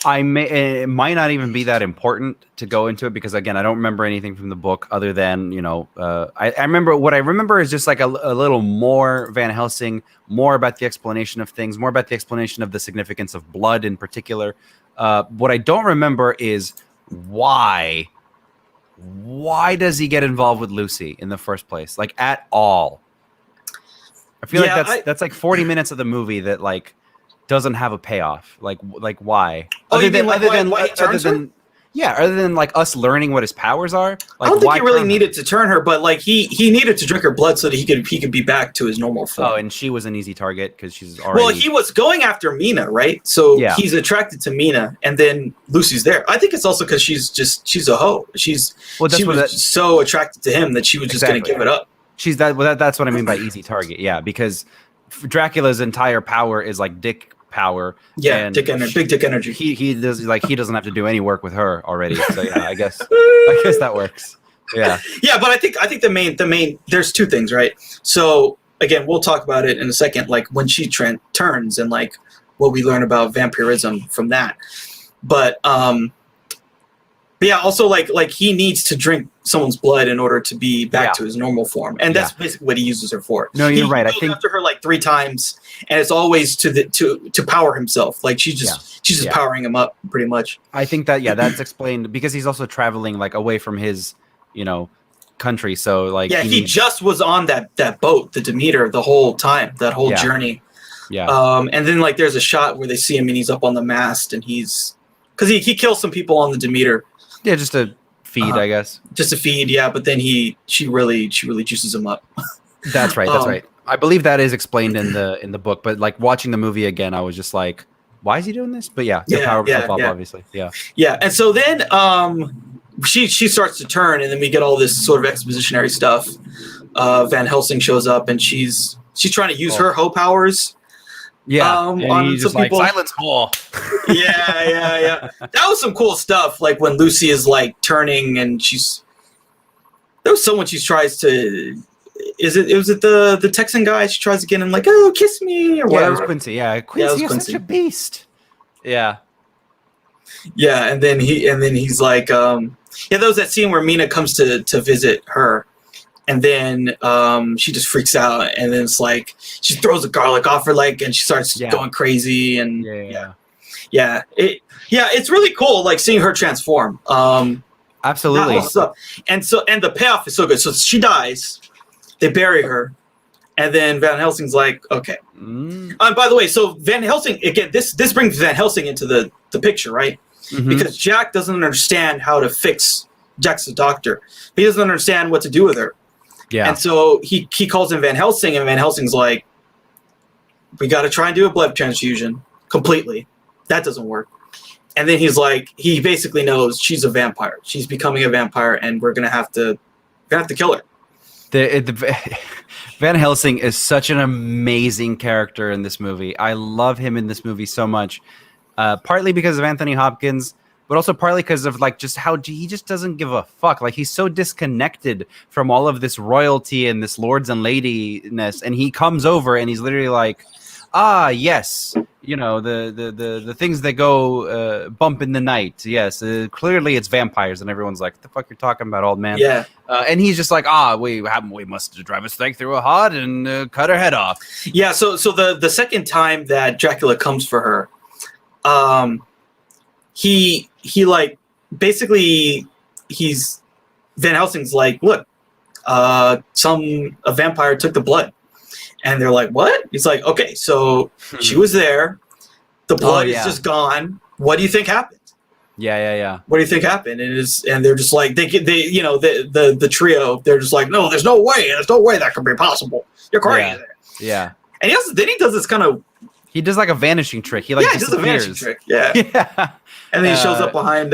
It might not even be that important to go into it because, again, I don't remember anything from the book other than, I remember what I remember is just like a little more Van Helsing, more about the explanation of things, more about the explanation of the significance of blood in particular. What I don't remember is why does he get involved with Lucy in the first place? Like, at all. I feel like that's like 40 minutes of the movie that like doesn't have a payoff. Like why? Other than like us learning what his powers are. Like, I don't think he really needed to turn her, but like he needed to drink her blood so that he could be back to his normal form. Oh, and she was an easy target because she's already. Well, he was going after Mina, right? So he's attracted to Mina, and then Lucy's there. I think it's also because she's a hoe. She was so attracted to him that she was just going to give it up. She's that. Well, that's what I mean by easy target. Yeah, because Dracula's entire power is like dick power. Yeah, and big dick energy. He doesn't have to do any work with her already. So yeah, I guess that works. Yeah. Yeah, but I think the main there's two things, right? So again, we'll talk about it in a second, like when she turns and like what we learn about vampirism from that. But yeah, also like he needs to drink someone's blood in order to be back to his normal form, and that's basically what he uses her for. No, you're right. I think after her like 3 times, and it's always to power himself. Like she's just powering him up pretty much. I think that that's explained because he's also traveling like away from his country. So like he just was on that boat, the Demeter, the whole time, that whole journey. Yeah. And then like there's a shot where they see him and he's up on the mast, and because he kills some people on the Demeter. Yeah, just to feed, I guess. Just to feed, yeah. But then she really juices him up. That's right. That's right. I believe that is explained in the book. But like watching the movie again, I was just like, why is he doing this? But the power of up, obviously. Yeah. Yeah, and so then she starts to turn, and then we get all this sort of expositionary stuff. Van Helsing shows up, and she's trying to use her hoe powers. Yeah, on some people. Silence whore. Yeah. That was some cool stuff. Like when Lucy is like turning, and there was someone she tries to. Was it the Texan guy? She tries to get him like, oh, kiss me or whatever. It was Quincey. Yeah, Quincey is such a beast. Yeah. Yeah, and then he's like, there was that scene where Mina comes to visit her. And then she just freaks out, and then it's like she throws the garlic off her leg, and she starts going crazy. And it's really cool, like seeing her transform. Absolutely. And the payoff is so good. So she dies, they bury her, and then Van Helsing's like, okay. By the way, so Van Helsing again. This brings Van Helsing into the picture, right? Mm-hmm. Because Jack doesn't understand how to fix. Jack's the doctor. He doesn't understand what to do with her. Yeah. And so he calls in Van Helsing, and Van Helsing's like, we got to try and do a blood transfusion completely. That doesn't work. And then he's like, he basically knows she's a vampire. She's becoming a vampire, and we're going to have to kill her. Van Helsing is such an amazing character in this movie. I love him in this movie so much, partly because of Anthony Hopkins, but also partly because of like just how he just doesn't give a fuck. Like he's so disconnected from all of this royalty and this lords and ladiness, and he comes over and he's literally like, yes, the things that go bump in the night. Yes, clearly it's vampires, and everyone's like, "What the fuck you're talking about, old man?" Yeah, and he's just like, we must drive a stake through a heart and cut her head off. Yeah. So the second time that Dracula comes for her, he like basically Van Helsing's like, look, a vampire took the blood. And they're like, what? He's like, okay, so she was there. The blood is just gone. What do you think happened? Yeah. What do you think happened? And they're just like, the trio, they're just like, no, there's no way that could be possible. You're crazy. Yeah. And he does this kind of... He does like a vanishing trick. He does a vanishing trick. Yeah. And then he shows up behind...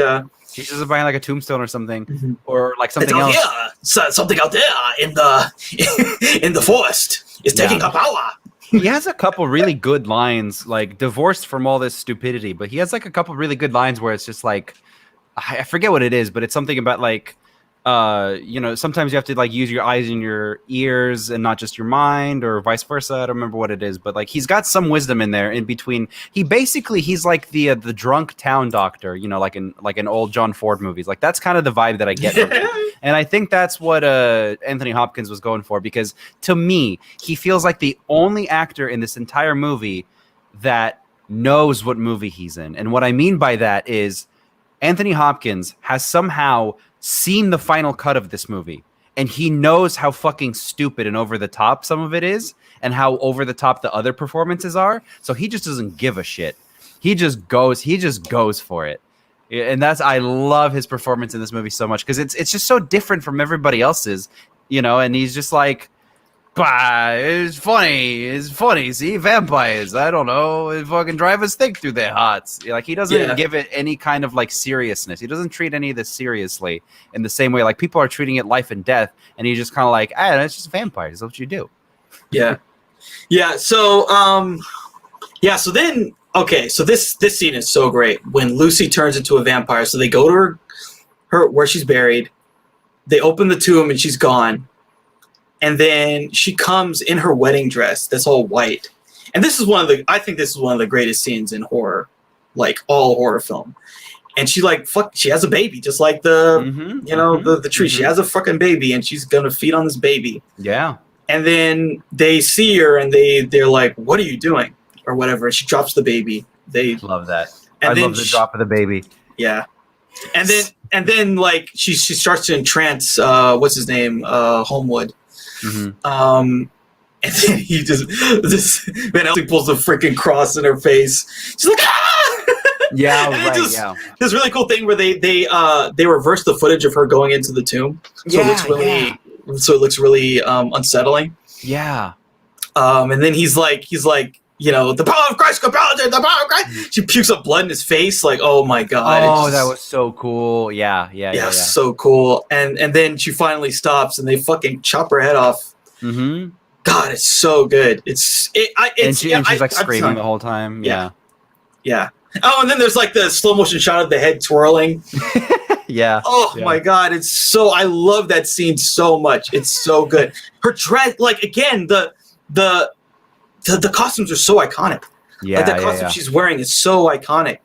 he shows up behind like a tombstone or something. Or like something else. Something out there in the forest is taking a power. He has a couple really good lines, like divorced from all this stupidity, but he has like a couple really good lines where it's just like, I forget what it is, but it's something about like, sometimes you have to like use your eyes and your ears and not just your mind, or vice versa. I don't remember what it is, but like he's got some wisdom in there in between. He's like the drunk town doctor, like in old John Ford movies. Like that's kind of the vibe that I get from him. And I think that's what Anthony Hopkins was going for, because to me, he feels like the only actor in this entire movie that knows what movie he's in. And what I mean by that is Anthony Hopkins has somehow seen the final cut of this movie, and he knows how fucking stupid and over the top some of it is, and how over the top the other performances are. So he just doesn't give a shit. He just goes for it. And I love his performance in this movie so much, because it's just so different from everybody else's, and he's just like, bah, it's funny, see, vampires, I don't know, it fucking drive us thick through their hearts. Like, he doesn't give it any kind of like seriousness. He doesn't treat any of this seriously in the same way like people are treating it life and death, and he's just kind of like, it's just vampires, that's what you do. So then so this scene is so great when Lucy turns into a vampire. So they go to her where she's buried, they open the tomb and she's gone. And then she comes in her wedding dress that's all white. And this is I think this is one of the greatest scenes in horror, like all horror film. And she she has a baby, just like the tree. Mm-hmm. She has a fucking baby, and she's going to feed on this baby. Yeah. And then they see her and they're like, what are you doing? Or whatever. And she drops the baby. They love that. I love the drop of the baby. Yeah. And then like she starts to entrance what's his name? Holmwood. Mm-hmm. And then Van Helsing pulls the freaking cross in her face. She's like, ah! Yeah, right. This really cool thing where they reverse the footage of her going into the tomb, so it looks really unsettling. Yeah. And then he's like, the power of Christ compels it, the power of Christ. She pukes up blood in his face, like, oh my god. Oh, that was so cool. Yeah. So cool. And then she finally stops, and they fucking chop her head off. Mm-hmm. God, it's so good. And she's like screaming the whole time. Yeah. Oh, and then there's like the slow motion shot of the head twirling. Yeah. Oh my god, I love that scene so much. It's so good. Her dress, like, again, the costumes are so iconic. Yeah, like that costume she's wearing is so iconic,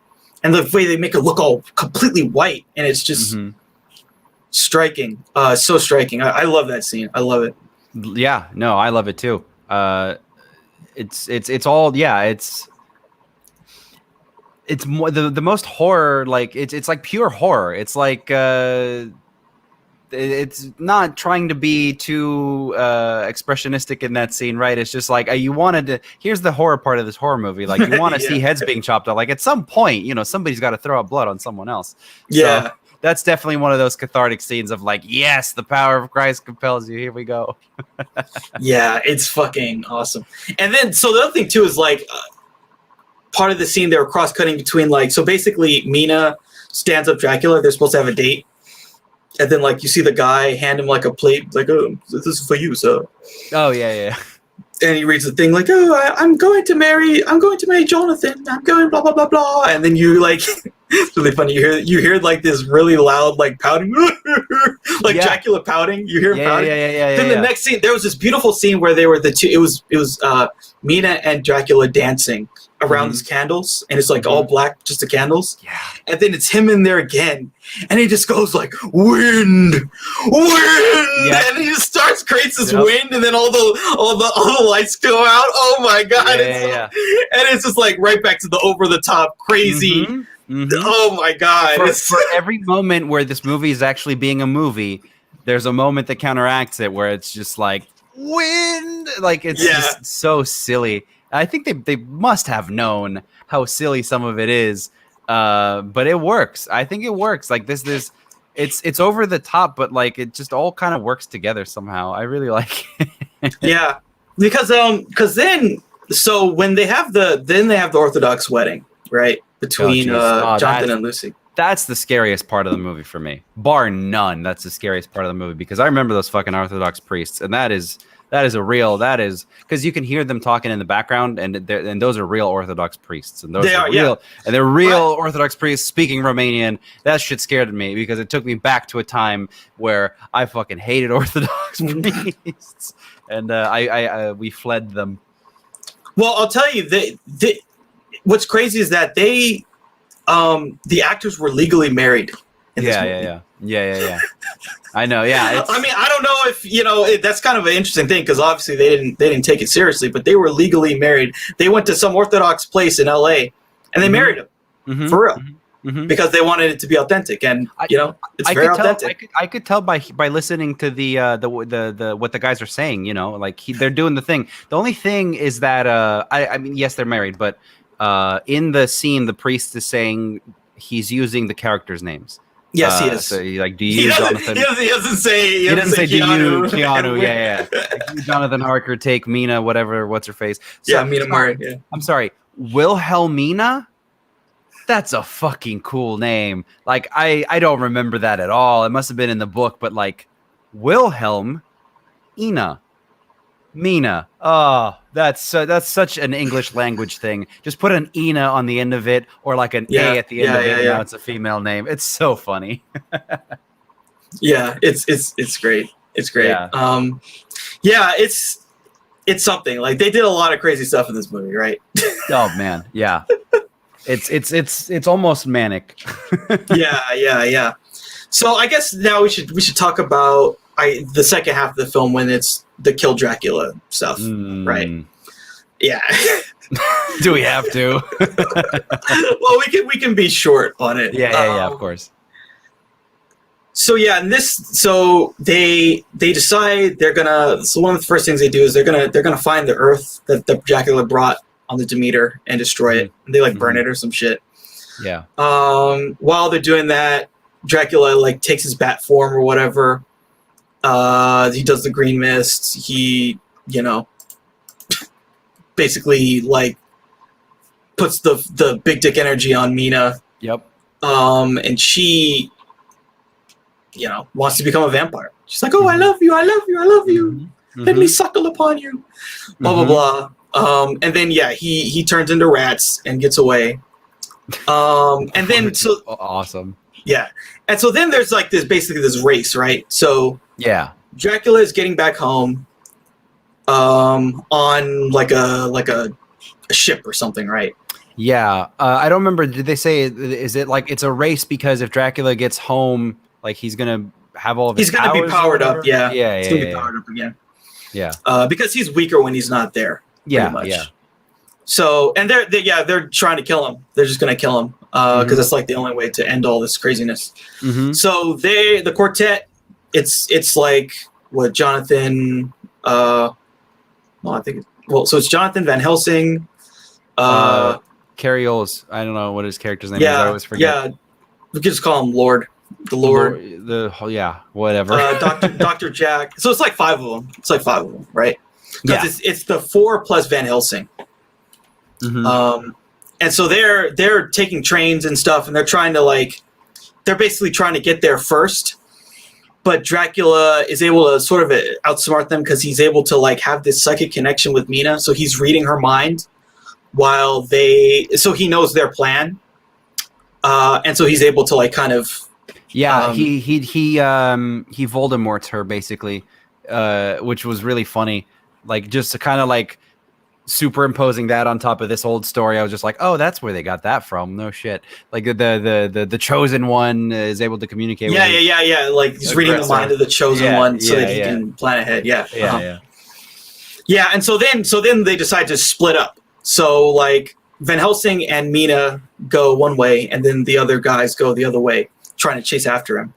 and the way they make her look all completely white, and it's just striking. So striking. I love that scene. I love it. Yeah, no, I love it too. It's all it's more the most horror, like it's like pure horror. It's like it's not trying to be too expressionistic in that scene, right? It's just like here's the horror part of this horror movie. Like, you want to see heads being chopped off. Like, at some point, somebody's got to throw up blood on someone else. Yeah. So that's definitely one of those cathartic scenes of like, yes, the power of Christ compels you. Here we go. Yeah, it's fucking awesome. And then, so the other thing too is like, part of the scene they were cross-cutting between, like, so basically Mina stands up Dracula. They're supposed to have a date. And then, like, you see the guy hand him, like, a plate, like, oh, this is for you, sir. Oh, yeah. And he reads the thing, like, oh, I'm going to marry Jonathan. I'm going blah, blah, blah, blah. And then you, like, it's really funny. You hear, like, this really loud, like, pouting, like Dracula pouting. You hear him pouting. Yeah. Then the next scene, there was this beautiful scene where they were the two, it was Mina and Dracula dancing around these candles, and it's like all black, just the candles. Yeah. And then it's him in there again, and he just goes like, wind, and he just creates this wind, and then all the lights go out. Oh my god! And it's just like right back to the over the top crazy. Oh my god! For every moment where this movie is actually being a movie, there's a moment that counteracts it where it's just like wind, like it's just so silly. I think they must have known how silly some of it is, but it works. I think it works. Like this it's over the top, but like it just all kind of works together somehow. I really like it. Yeah, because then when they have the Orthodox wedding, right, between Jonathan and Lucy. That's the scariest part of the movie for me, bar none. That's the scariest part of the movie because I remember those fucking Orthodox priests, and that is because you can hear them talking in the background, and those are real Orthodox priests, and they're real Orthodox priests speaking Romanian. That shit scared me because it took me back to a time where I fucking hated Orthodox priests, and we fled them. Well, I'll tell you, what's crazy is that the actors were legally married in this movie. Yeah. I know. Yeah. I mean, I don't know if that's kind of an interesting thing because obviously they didn't take it seriously, but they were legally married. They went to some Orthodox place in LA and they married him for real because they wanted it to be authentic, and it's very authentic. I could tell by listening to the what the guys are saying. Like they're doing the thing. The only thing is that I mean, yes, they're married, but in the scene, the priest is saying he's using the characters' names. Yes, he is. So do you, Jonathan? He doesn't say Keanu. Do you, Keanu, yeah. Like, Jonathan Harker, take Mina, whatever, what's her face? So, Mina Murray. Yeah. I'm sorry, Wilhelmina? That's a fucking cool name. Like, I don't remember that at all. It must have been in the book, but like, Wilhelm, Mina. Oh, that's such an English language thing. Just put an Ina on the end of it, or like an A at the end of it. And now it's a female name. It's so funny. Yeah, it's great. It's great. Yeah. It's something. Like they did a lot of crazy stuff in this movie, right? Oh man, yeah. It's almost manic. Yeah. So I guess now we should talk about the second half of the film when it's the kill Dracula stuff, right? Yeah. Do we have to? Well, we can be short on it. Yeah, of course. So yeah, and they decide they're gonna. So one of the first things they do is they're gonna find the earth that the Dracula brought on the Demeter and destroy it. And they burn it or some shit. Yeah. While they're doing that, Dracula takes his bat form or whatever. He does the green mist. He, basically puts the big dick energy on Mina. Yep. And she, wants to become a vampire. She's like, "Oh, I love you, I love you, I love you. Let me suckle upon you." Blah blah blah. And then he turns into rats and gets away. And then so awesome. Yeah, and so then there's this race, right? So. Yeah, Dracula is getting back home on a ship or something, right? Yeah, I don't remember. Did they say is it it's a race because if Dracula gets home, he's gonna have all of his he's gonna be powered up? Yeah, he's gonna be powered up again. Yeah, because he's weaker when he's not there. Yeah, much. Yeah. So and they're trying to kill him. They're just gonna kill him because that's the only way to end all this craziness. So the quartet. It's what Jonathan. So it's Jonathan Van Helsing. Cary Elwes. I don't know what his character's name is. I always forget. Yeah, we could just call him Lord. The Lord. Whatever. Dr. Jack. So it's 5 of them. It's 5 of them, right? Because it's the 4 plus Van Helsing. And so they're taking trains and stuff, and they're trying to they're basically trying to get there first. But Dracula is able to sort of outsmart them because he's able to have this psychic connection with Mina. So he's reading her mind so he knows their plan. And so he's able to kind of. Yeah, he Voldemorts her basically, which was really funny. Just to kind of superimposing that on top of this old story, I was just like, oh, that's where they got that from. No shit. The chosen one is able to communicate with him. He's reading the mind of the chosen one so that he can plan ahead. Yeah. And so then they decide to split up. So Van Helsing and Mina go one way and then the other guys go the other way. trying to chase after him.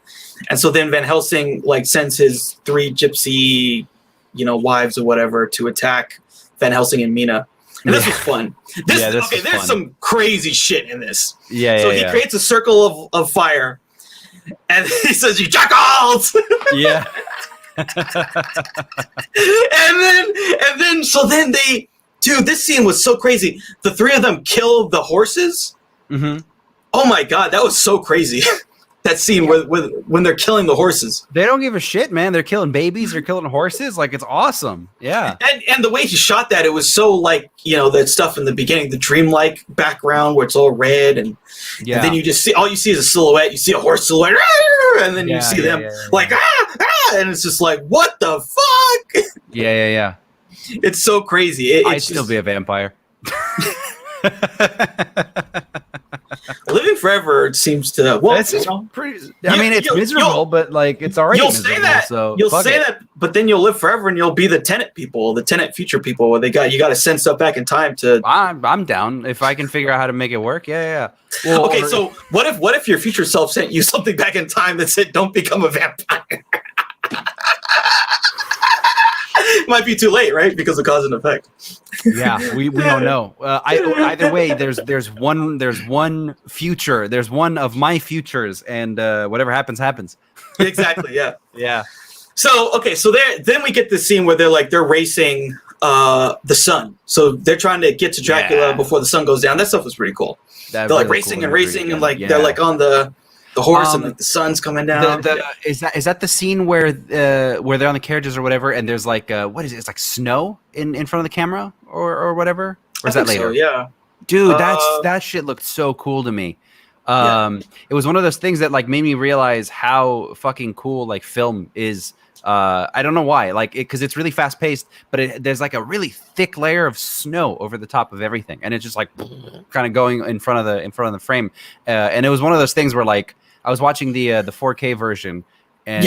And so then Van Helsing like sends his 3 gypsy, wives or whatever to attack Van Helsing and Mina. And this was fun. There's fun. Some crazy shit in this. So he creates a circle of fire, and he says, "You jackals!" Yeah. and then they, dude, this scene was so crazy. The 3 of them kill the horses. Mm-hmm. Oh my god, that was so crazy. That scene when they're killing the horses. They don't give a shit, man. They're killing babies. They're killing horses. Like, it's awesome. Yeah. And the way he shot that, it was so like, that stuff in the beginning, the dreamlike background where it's all red. And then you just see, all you see is a silhouette. You see a horse silhouette. And then you see them like, and it's just like, what the fuck? Yeah. It's so crazy. I'd still be a vampire. Living forever seems to pretty. I mean, it's miserable, but like it's already. You'll say that. So you'll say that, but then you'll live forever, and you'll be the Tenet people, the Tenet future people. Where you got to send stuff back in time to. I'm down if I can figure out how to make it work. Yeah. Well, okay, so what if your future self sent you something back in time that said don't become a vampire? Might be too late, right? Because of cause and effect. Yeah, we don't know. Either way, there's one future. There's one of my futures, and whatever happens. Exactly. Yeah. Yeah. So then we get this scene where they're racing the sun. So they're trying to get to Dracula before the sun goes down. That stuff was pretty cool. They're like racing and they're like on the horse and like the sun's coming down. Is that the scene where they're on the carriages or whatever, and there's like what is it? It's like snow in front of the camera or whatever. Or is that later? So, yeah, dude, that shit looked so cool to me. It was one of those things that like made me realize how fucking cool like film is. I don't know why, like because it's really fast paced, but there's like a really thick layer of snow over the top of everything, and it's just like kind of going in front of the frame. And it was one of those things where like I was watching the 4K version, and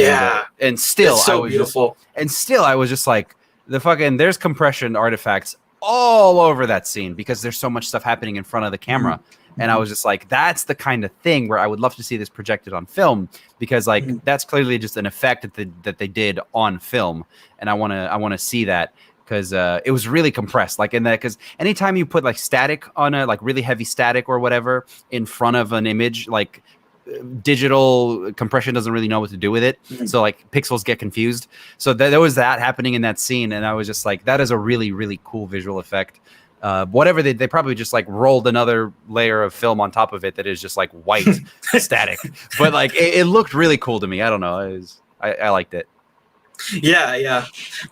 still it's so beautiful. I was just like there's compression artifacts all over that scene because there's so much stuff happening in front of the camera. Mm-hmm. And I was just like, that's the kind of thing where I would love to see this projected on film because like that's clearly just an effect that they did on film, and I want to see that because it was really compressed, like in that because anytime you put like static on a like really heavy static or whatever in front of an image, like digital compression doesn't really know what to do with it, so like pixels get confused. So there was that happening in that scene, and I was just like, that is a really really cool visual effect. Whatever they probably just like rolled another layer of film on top of it that is just like white static, but like it looked really cool to me. I don't know, I liked it. Yeah.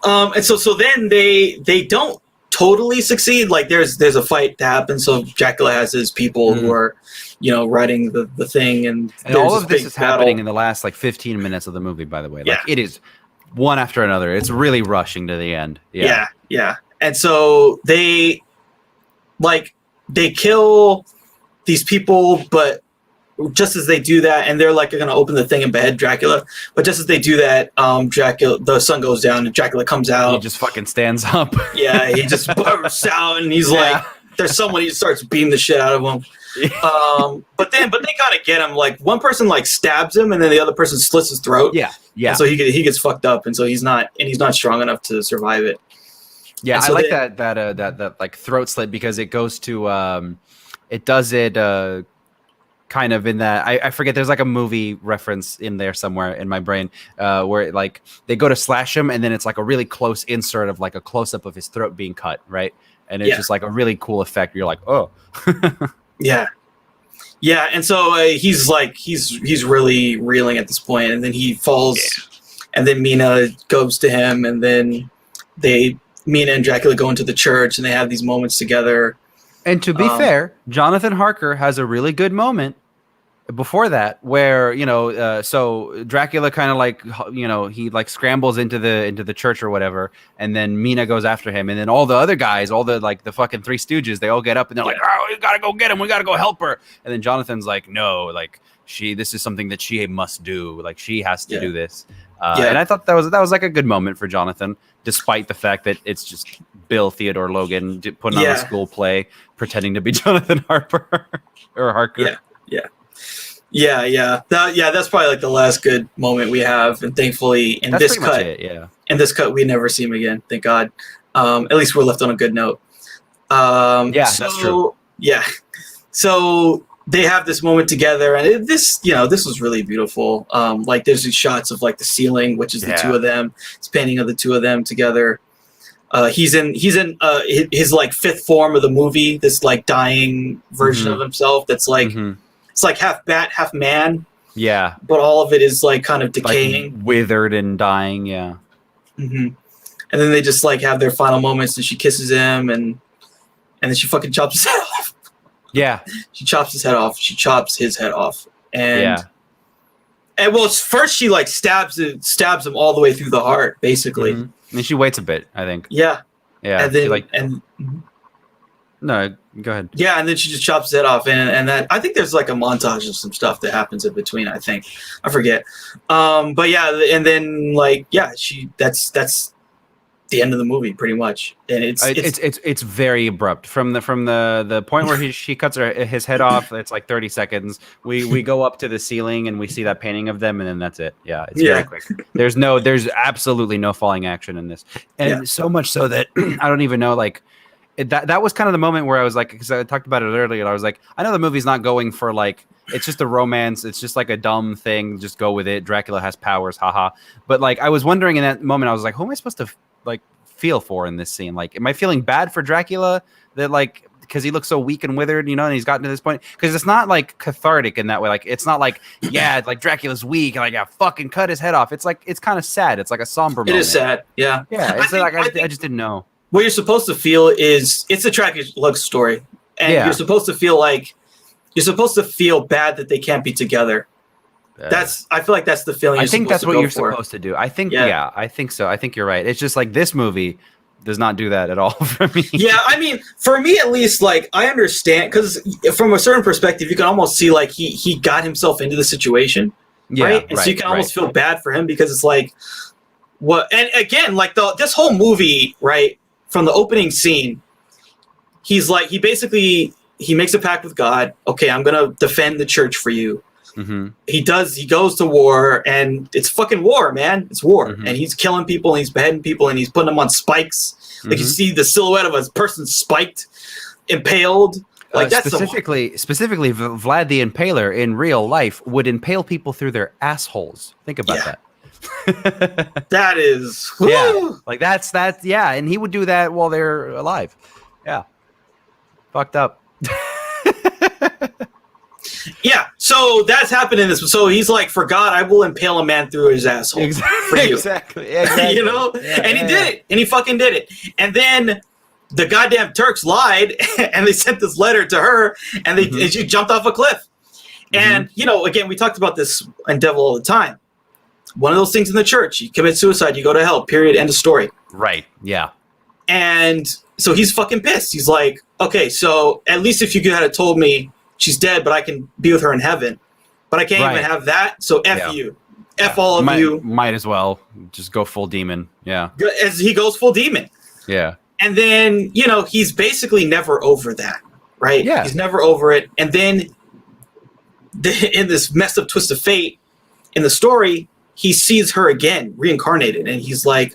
And so then they don't totally succeed. Like there's a fight that happens. So Dracula has his people who are riding the thing, and all of this is happening in the last like 15 minutes of the movie. By the way, like it is one after another. It's really rushing to the end. Yeah. And so they kill these people, but just as they do that, and they're like going to open the thing and behead Dracula, but just as they do that, the sun goes down and Dracula comes out. He just fucking stands up. Yeah, he just bursts out, and he's like, there's someone, he starts beating the shit out of him. But they kind of get him. Like one person like stabs him, and then the other person slits his throat. Yeah. And so he gets fucked up, and so he's not strong enough to survive it. Yeah, so I like that like throat slit because it goes to it does it kind of in that I forget, there's like a movie reference in there somewhere in my brain where like they go to slash him, and then it's like a really close insert of like a close up of his throat being cut, right? And it's just like a really cool effect. You're like, oh. Yeah, and so he's really reeling at this point, and then he falls, and then Mina goes to him, and then Mina and Dracula go into the church, and they have these moments together. And to be fair, Jonathan Harker has a really good moment before that where, so Dracula kind of like, he like scrambles into the church or whatever, and then Mina goes after him, and then all the other guys, all the like the fucking Three Stooges, they all get up and they're like, oh, we gotta go get him, we gotta go help her. And then Jonathan's like, no, like this is something that she must do, like she has to do this. And I thought that was like a good moment for Jonathan, despite the fact that it's just Bill Theodore Logan putting on a school play pretending to be Jonathan Harper or Harker. Yeah. Yeah. That's probably like the last good moment we have, and thankfully in That's this pretty cut, much it, yeah. In this cut, we never see him again. Thank God. At least we're left on a good note. That's true. Yeah. So they have this moment together, and this was really beautiful. Like there's these shots of like the ceiling, which is the two of them. It's painting of the two of them together. He's in his like fifth form of the movie, this like dying version of himself that's like it's like half bat, half man. Yeah. But all of it is like kind of decaying. Like withered and dying, yeah. And then they just like have their final moments, and she kisses him, and then she fucking chops his head off. Yeah. She chops his head off. She chops his head off. And well, first she like stabs him all the way through the heart, basically. And she waits a bit, I think. Yeah. And then no, go ahead. Yeah, and then she just chops his head off, and that I think there's like a montage of some stuff that happens in between. I think I forget, but yeah, and then like that's the end of the movie pretty much, and it's very abrupt from the point where she cuts his head off. It's like 30 seconds. We go up to the ceiling and we see that painting of them, and then that's it. Yeah, it's very quick. There's absolutely no falling action in this, and so much so that I don't even know like. That was kind of the moment where I was like, because I talked about it earlier, and I was like, I know the movie's not going for like, it's just a romance, it's just like a dumb thing, just go with it. Dracula has powers, haha. But like, I was wondering in that moment, I was like, who am I supposed to like feel for in this scene? Like, am I feeling bad for Dracula that like because he looks so weak and withered, and he's gotten to this point? Because it's not like cathartic in that way. Like, it's not like like Dracula's weak and like I fucking cut his head off. It's like it's kind of sad. It's like a somber moment. It is sad. Yeah. It's I just didn't know. What you're supposed to feel is it's a Dracula story, and you're supposed to feel like you're supposed to feel bad that they can't be together. I feel like that's the feeling. I think that's what you're supposed to do. I think I think so. I think you're right. It's just like this movie does not do that at all for me. Yeah, I mean, for me at least, like I understand because from a certain perspective, you can almost see like he got himself into the situation, right? And so you can almost feel bad for him because it's like what. And again, like this whole movie, right? From the opening scene, he's like, he makes a pact with God. Okay, I'm going to defend the church for you. He goes to war, and it's fucking war, man. It's war. And he's killing people, and he's beheading people, and he's putting them on spikes. Like you see the silhouette of a person spiked, impaled. Like that's specifically Vlad the Impaler in real life would impale people through their assholes. Think about that. That is like that's and he would do that while they're alive. Fucked up. So that's happened in this. So he's like, for God I will impale a man through his asshole. Exactly. And he did it, and he fucking did it. And then the goddamn Turks lied and they sent this letter to her, and and she jumped off a cliff. And again, we talked about this in Devil All the Time. One of those things in the church. You commit suicide, you go to hell. Period. End of story. Right. Yeah. And so he's fucking pissed. He's like, okay, so at least if you had told me she's dead, but I can be with her in heaven. But I can't even have that. So F you. F all of you. Might as well just go full demon. Yeah. As he goes full demon. Yeah. And then, he's basically never over that. Right? Yeah. He's never over it. And then in this messed up twist of fate in the story, he sees her again, reincarnated, and he's like,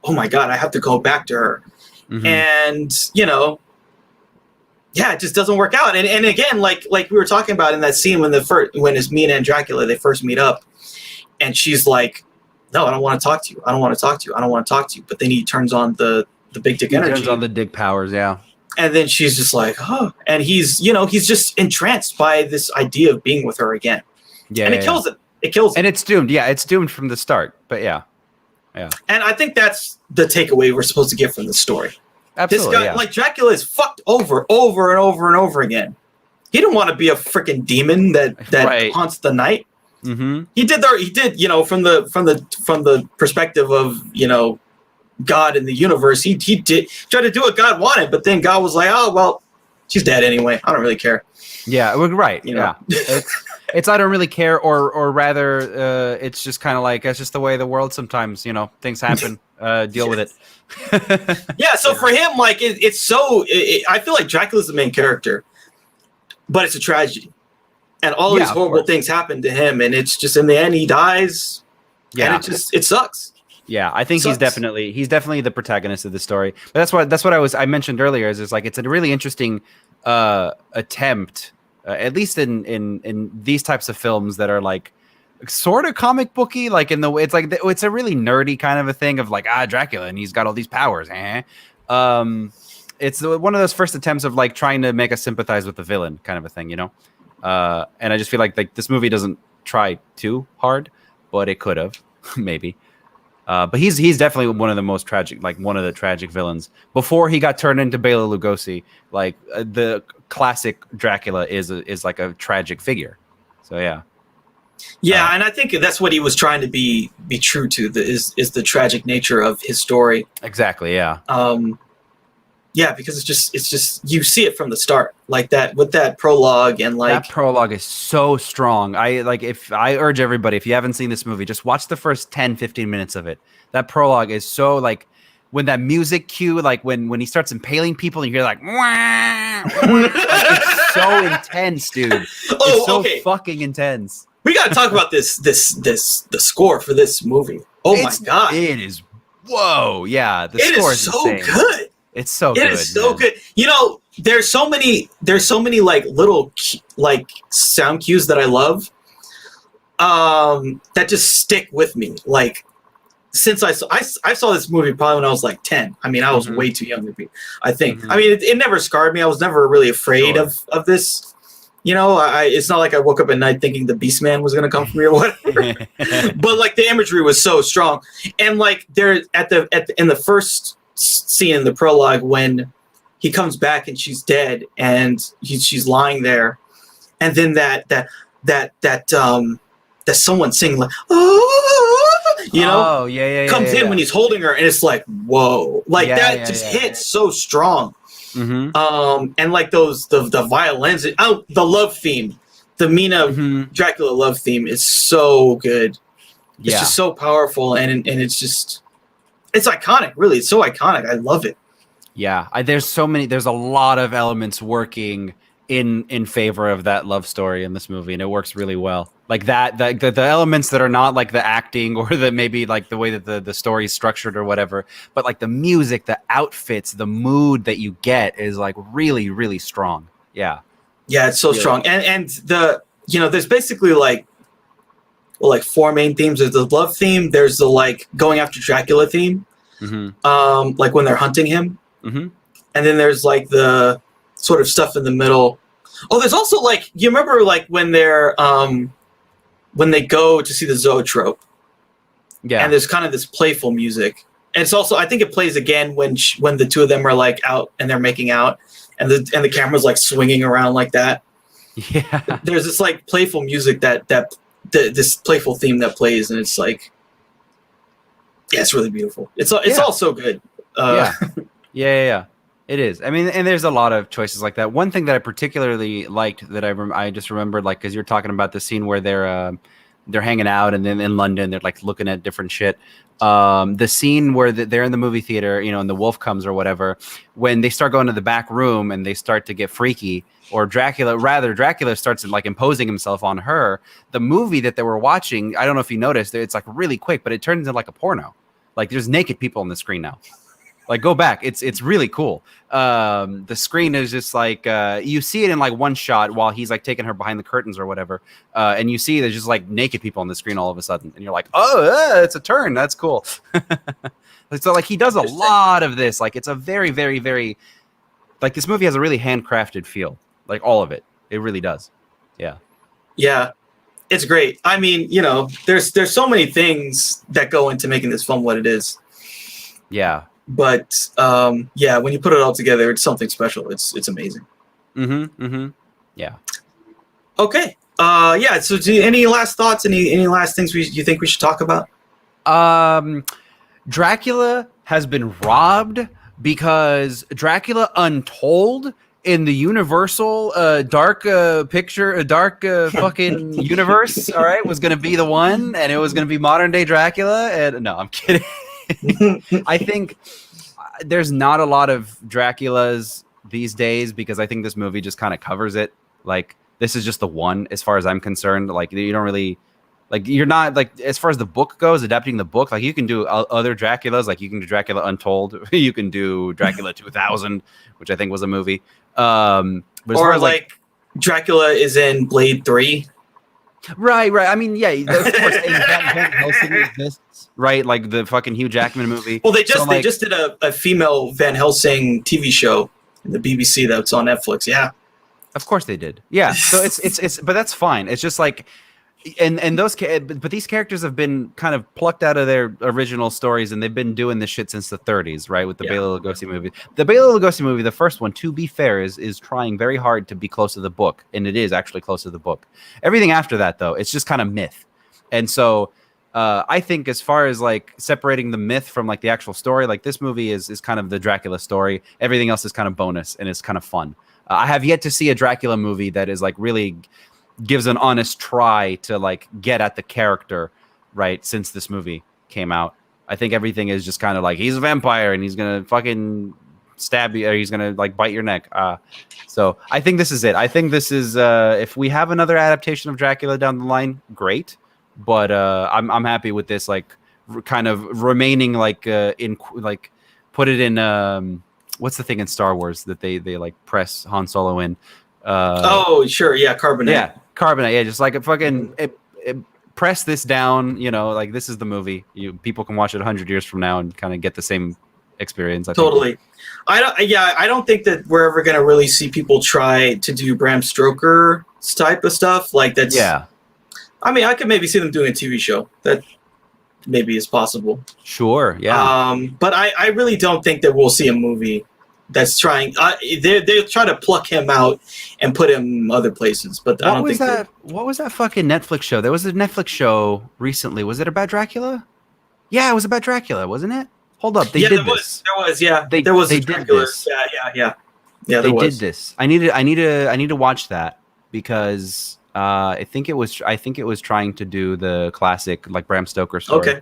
"Oh my God, I have to go back to her." And it just doesn't work out. And again, like we were talking about in that scene when it's Mina and Dracula, they first meet up, and she's like, "No, I don't want to talk to you. I don't want to talk to you. I don't want to talk to you." But then he turns on the big dick energy. Turns on the dick powers, yeah. And then she's just like, "Oh," and he's just entranced by this idea of being with her again. Yeah, and it kills him. It kills him. And it's doomed. Yeah, it's doomed from the start. But yeah. And I think that's the takeaway we're supposed to get from the story. Absolutely. This guy, like Dracula, is fucked over and over and over again. He didn't want to be a freaking demon that haunts the night. He did from the perspective of God in the universe. He did try to do what God wanted, but then God was like, "Oh well, she's dead anyway. I don't really care." Yeah, right. Yeah. It's I don't really care, or rather, it's just kind of like it's just the way of the world sometimes. Things happen. Deal with it. So for him, like it's so. I feel like Dracula's the main character, but it's a tragedy. and all these horrible things happen to him, and it's just in the end he dies. Yeah, and it sucks. Yeah, I think he's definitely the protagonist of the story. But that's what I mentioned earlier. Is like it's a really interesting attempt, at least in these types of films that are like sort of comic booky, like in the way it's a really nerdy kind of a thing of like Dracula and he's got all these powers. It's one of those first attempts of like trying to make us sympathize with the villain kind of a thing, you know. And I just feel like this movie doesn't try too hard, but it could have maybe. But he's definitely one of the most tragic, like one of the tragic villains. Before he got turned into Bela Lugosi, like the classic Dracula is like a tragic figure. So yeah. Yeah, and I think that's what he was trying to be true to. Is the tragic nature of his story. Exactly. Yeah. Yeah, because it's just you see it from the start, like that with that prologue and like that prologue is so strong. I urge everybody, if you haven't seen this movie, just watch the first 10-15 minutes of it. That prologue is so like when that music cue, like when he starts impaling people and you hear like, wah, it's so intense, dude. It's so fucking intense. We got to talk about the score for this movie. My god, it is whoa, yeah. The score is so insane. Good. It's so good. It is so good. You know, there's so many like little like sound cues that I love that just stick with me. Like since I saw this movie probably when I was like 10. I mean, I was way too young to be, I think. I mean, it never scarred me. I was never really afraid of this. You know, it's not like I woke up at night thinking the Beast Man was going to come for me or whatever. But like the imagery was so strong. And like there in the first scene in the prologue when he comes back and she's dead and she's lying there, and then that someone singing like comes in when he's holding her, and it's like whoa, like that hits so strong. And like the violins, the love theme, the Mina Dracula love theme is so good. It's just so powerful, and it's iconic, really. It's so iconic. I love it. Yeah, there's a lot of elements working in favor of that love story in this movie, and it works really well. Like the elements that are not like the acting or the maybe like the way that the story is structured or whatever, but like the music, the outfits, the mood that you get is like really, really strong. Yeah. Yeah, it's so strong. And there's basically like four main themes. There's the love theme. There's the like going after Dracula theme, like when they're hunting him, and then there's like the sort of stuff in the middle. Oh, there's also like you remember like when they're when they go to see the zoetrope, and there's kind of this playful music, and it's also I think it plays again when the two of them are like out and they're making out, and the camera's like swinging around like that. Yeah, there's this like playful music this playful theme that plays, and it's like, yeah, it's really beautiful. It's all so good. Yeah. It is. I mean, and there's a lot of choices like that. One thing that I particularly liked that I just remembered, like, because you're talking about the scene where they're hanging out, and then in London they're like looking at different shit. The scene where they're in the movie theater, you know, and the wolf comes or whatever, when they start going to the back room and they start to get freaky, or Dracula starts like imposing himself on her. The movie that they were watching, I don't know if you noticed, it's like really quick, but it turns into like a porno. Like there's naked people on the screen now. Like go back, it's really cool. The screen is just like you see it in like one shot while he's like taking her behind the curtains or whatever, and you see there's just like naked people on the screen all of a sudden, and you're like, oh, it's a turn. That's cool. So like he does a lot of this. Like it's a very, very, very like this movie has a really handcrafted feel. Like all of it, it really does. Yeah, it's great. I mean, you know, there's so many things that go into making this film what it is. Yeah. But when you put it all together, it's something special. It's amazing. Yeah. Okay. So any last thoughts? Any last things you think we should talk about? Dracula has been robbed because Dracula Untold in the Universal dark fucking universe, all right, was going to be the one, and it was going to be modern day Dracula. And no, I'm kidding. I think there's not a lot of Draculas these days because I think this movie just kind of covers it. Like This is just the one, as far as I'm concerned. Like, you don't really, like, you're not, like, as far as the book goes, adapting the book, like, you can do other Draculas. Like, you can do Dracula Untold. You can do Dracula 2000, which I think was a movie. But as or far as, like Dracula is in Blade 3. Right. I mean, yeah, of course. Van Helsing exists, right? Like the fucking Hugh Jackman movie. Well, they just did a female Van Helsing TV show in the BBC that's on Netflix. Yeah, of course they did. Yeah, so it's but that's fine. It's just like, and but these characters have been kind of plucked out of their original stories, and they've been doing this shit since the 30s, right? With the Bela Lugosi movie. The Bela Lugosi movie, the first one, to be fair, is trying very hard to be close to the book, and it is actually close to the book. Everything after that, though, it's just kind of myth. And so I think as far as like separating the myth from like the actual story, like this movie is kind of the Dracula story. Everything else is kind of bonus, and it's kind of fun. I have yet to see a Dracula movie that is like really gives an honest try to like get at the character, right? Since this movie came out, I think everything is just kind of like, he's a vampire and he's gonna fucking stab you, or he's gonna like bite your neck. So I think this is it. I think this is if we have another adaptation of Dracula down the line, great. But I'm happy with this, like kind of remaining like in like put it in what's the thing in Star Wars that they like press Han Solo in? Oh sure, yeah, carbonate. Yeah, carbonate. Yeah, just like a fucking press this down. You know, like this is the movie. People can watch it 100 years from now and kind of get the same experience. Totally. I don't think that we're ever gonna really see people try to do Bram Stoker type of stuff. Like that's. Yeah. I mean, I could maybe see them doing a TV show. That maybe is possible. Sure. Yeah. But I really don't think that we'll see a movie that's trying. They'll try to pluck him out and put him other places. But I don't think that. What was that fucking Netflix show? There was a Netflix show recently. Was it about Dracula? Yeah, it was about Dracula, wasn't it? Hold up, they did this. There was, yeah. There was a Dracula. Yeah. Yeah, they did this. I need to watch that because. I think it was trying to do the classic like Bram Stoker story. Okay.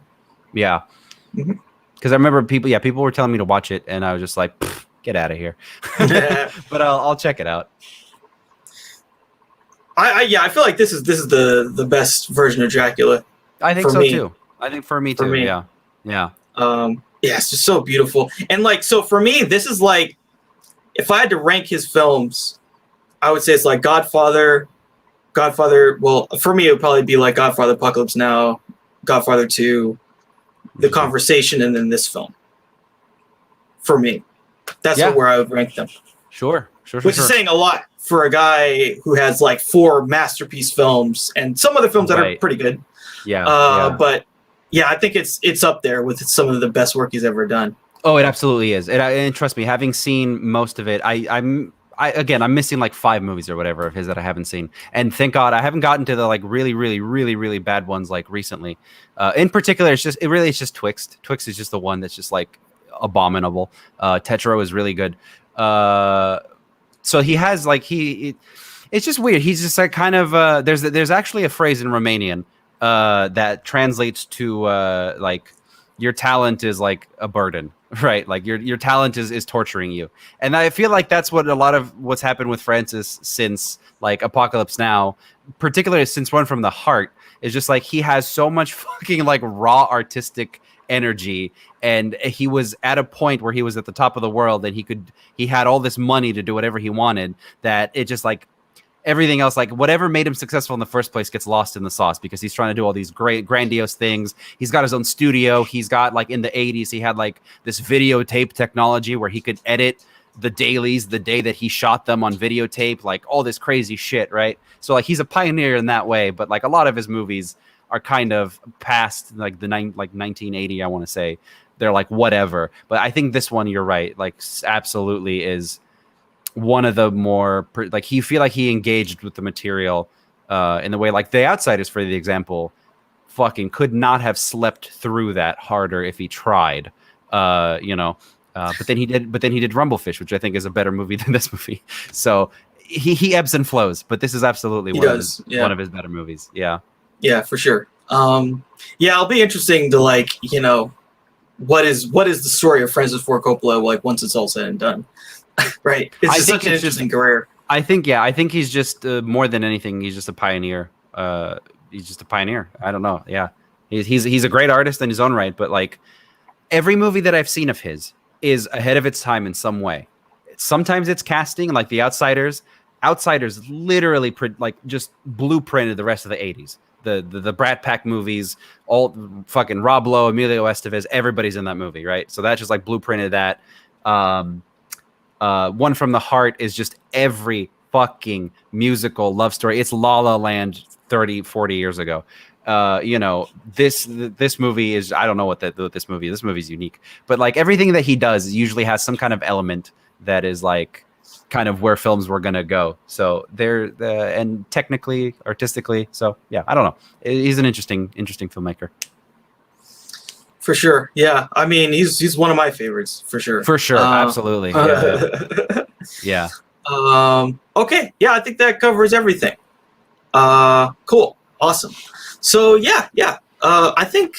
Yeah. Because I remember people were telling me to watch it, and I was just like, get out of here. But I'll check it out. I feel like this is the best version of Dracula. I think so too. I think for me too. Yeah. Yeah. It's just so beautiful. And like, so for me, this is like, if I had to rank his films, I would say it's like Godfather. Well, for me, it would probably be like Godfather, Apocalypse Now, Godfather 2, The Conversation, and then this film. For me, that's where I would rank them. Sure. Which is saying a lot for a guy who has like 4 masterpiece films and some other films that are pretty good. Yeah. But yeah, I think it's up there with some of the best work he's ever done. Oh, it absolutely is. And trust me, having seen most of it, I'm missing like 5 movies or whatever of his that I haven't seen, and thank God I haven't gotten to the like really, really, really, really bad ones like recently. In particular, it's just Twixt. Twixt is just the one that's just like abominable. Tetro is really good. So he has like it's just weird. He's just like kind of there's actually a phrase in Romanian that translates to like your talent is like a burden. Right, like your talent is torturing you, and I feel like that's what a lot of what's happened with Francis since like Apocalypse Now, particularly since Run from the Heart, is just like he has so much fucking like raw artistic energy, and he was at a point where he was at the top of the world, and he had all this money to do whatever he wanted, that it just like everything else, like whatever made him successful in the first place, gets lost in the sauce because he's trying to do all these great grandiose things. He's got his own studio. He's got like in the 80s, he had like this videotape technology where he could edit the dailies the day that he shot them on videotape, like all this crazy shit, right? So like he's a pioneer in that way, but like a lot of his movies are kind of past like 1980, I want to say. They're like whatever. But I think this one, you're right, like absolutely is one of the more like he feel like he engaged with the material in the way like The Outsiders, for the example, fucking could not have slept through that harder if he tried, but then he did Rumblefish, which I think is a better movie than this movie. So he ebbs and flows, but this is absolutely one of his better movies. Yeah, for sure. It'll be interesting to like, what is the story of Francis Ford Coppola like once it's all said and done. Right. It's such an interesting career. I think he's just more than anything, he's just a pioneer. He's just a pioneer. I don't know. Yeah, he's a great artist in his own right, but like every movie that I've seen of his is ahead of its time in some way. Sometimes it's casting, like The Outsiders. Outsiders literally just blueprinted the rest of the 80s. The Brat Pack movies, all fucking Rob Lowe, Emilio Estevez, everybody's in that movie, right? So that just like blueprinted that. One from the Heart is just every fucking musical love story. It's La La Land 30, 40 years ago. This movie is, I don't know what this movie's unique, but like everything that he does usually has some kind of element that is like kind of where films were going to go. So and technically, artistically. So yeah, I don't know. He's an interesting filmmaker. For sure. Yeah. I mean, he's one of my favorites for sure. For sure. Absolutely. Yeah. Okay. Yeah. I think that covers everything. Cool. Awesome. So yeah. I think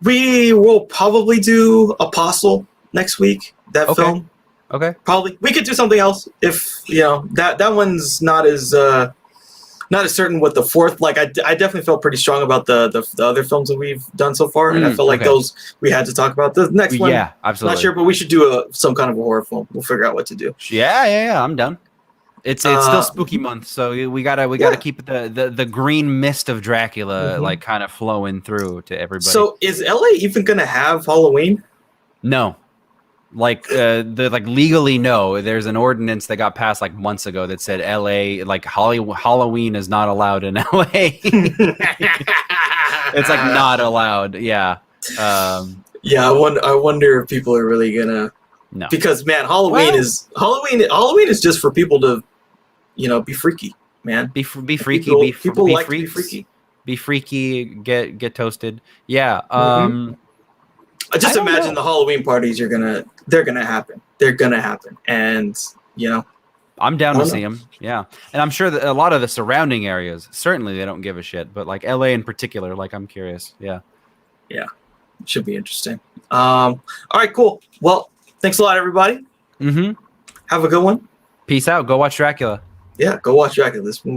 we will probably do Apostle next week. That film. Okay. Probably we could do something else if that one's not as certain with the fourth. Like I definitely felt pretty strong about the other films that we've done so far, and I felt like those we had to talk about. The next one, yeah, absolutely. Not sure, but we should do some kind of a horror film. We'll figure out what to do. Yeah. I'm done. It's still spooky month, so we gotta keep the green mist of Dracula like kind of flowing through to everybody. So is LA even gonna have Halloween? No. Legally no. There's an ordinance that got passed like months ago that said LA, like Halloween is not allowed in LA. It's like not allowed. Yeah. Yeah. I wonder if people are really gonna. No. Because man, Halloween is just for people to, be freaky, man. Be freaky. People like freaks, to be freaky. Be freaky. Get toasted. Yeah. I just imagine the Halloween parties they're gonna happen. They're gonna happen, and I'm down to see them. Yeah, and I'm sure that a lot of the surrounding areas certainly they don't give a shit, but like LA in particular, like I'm curious. Yeah, it should be interesting. All right, cool. Well, thanks a lot, everybody. Have a good one. Peace out. Go watch Dracula. Yeah, go watch Dracula. This movie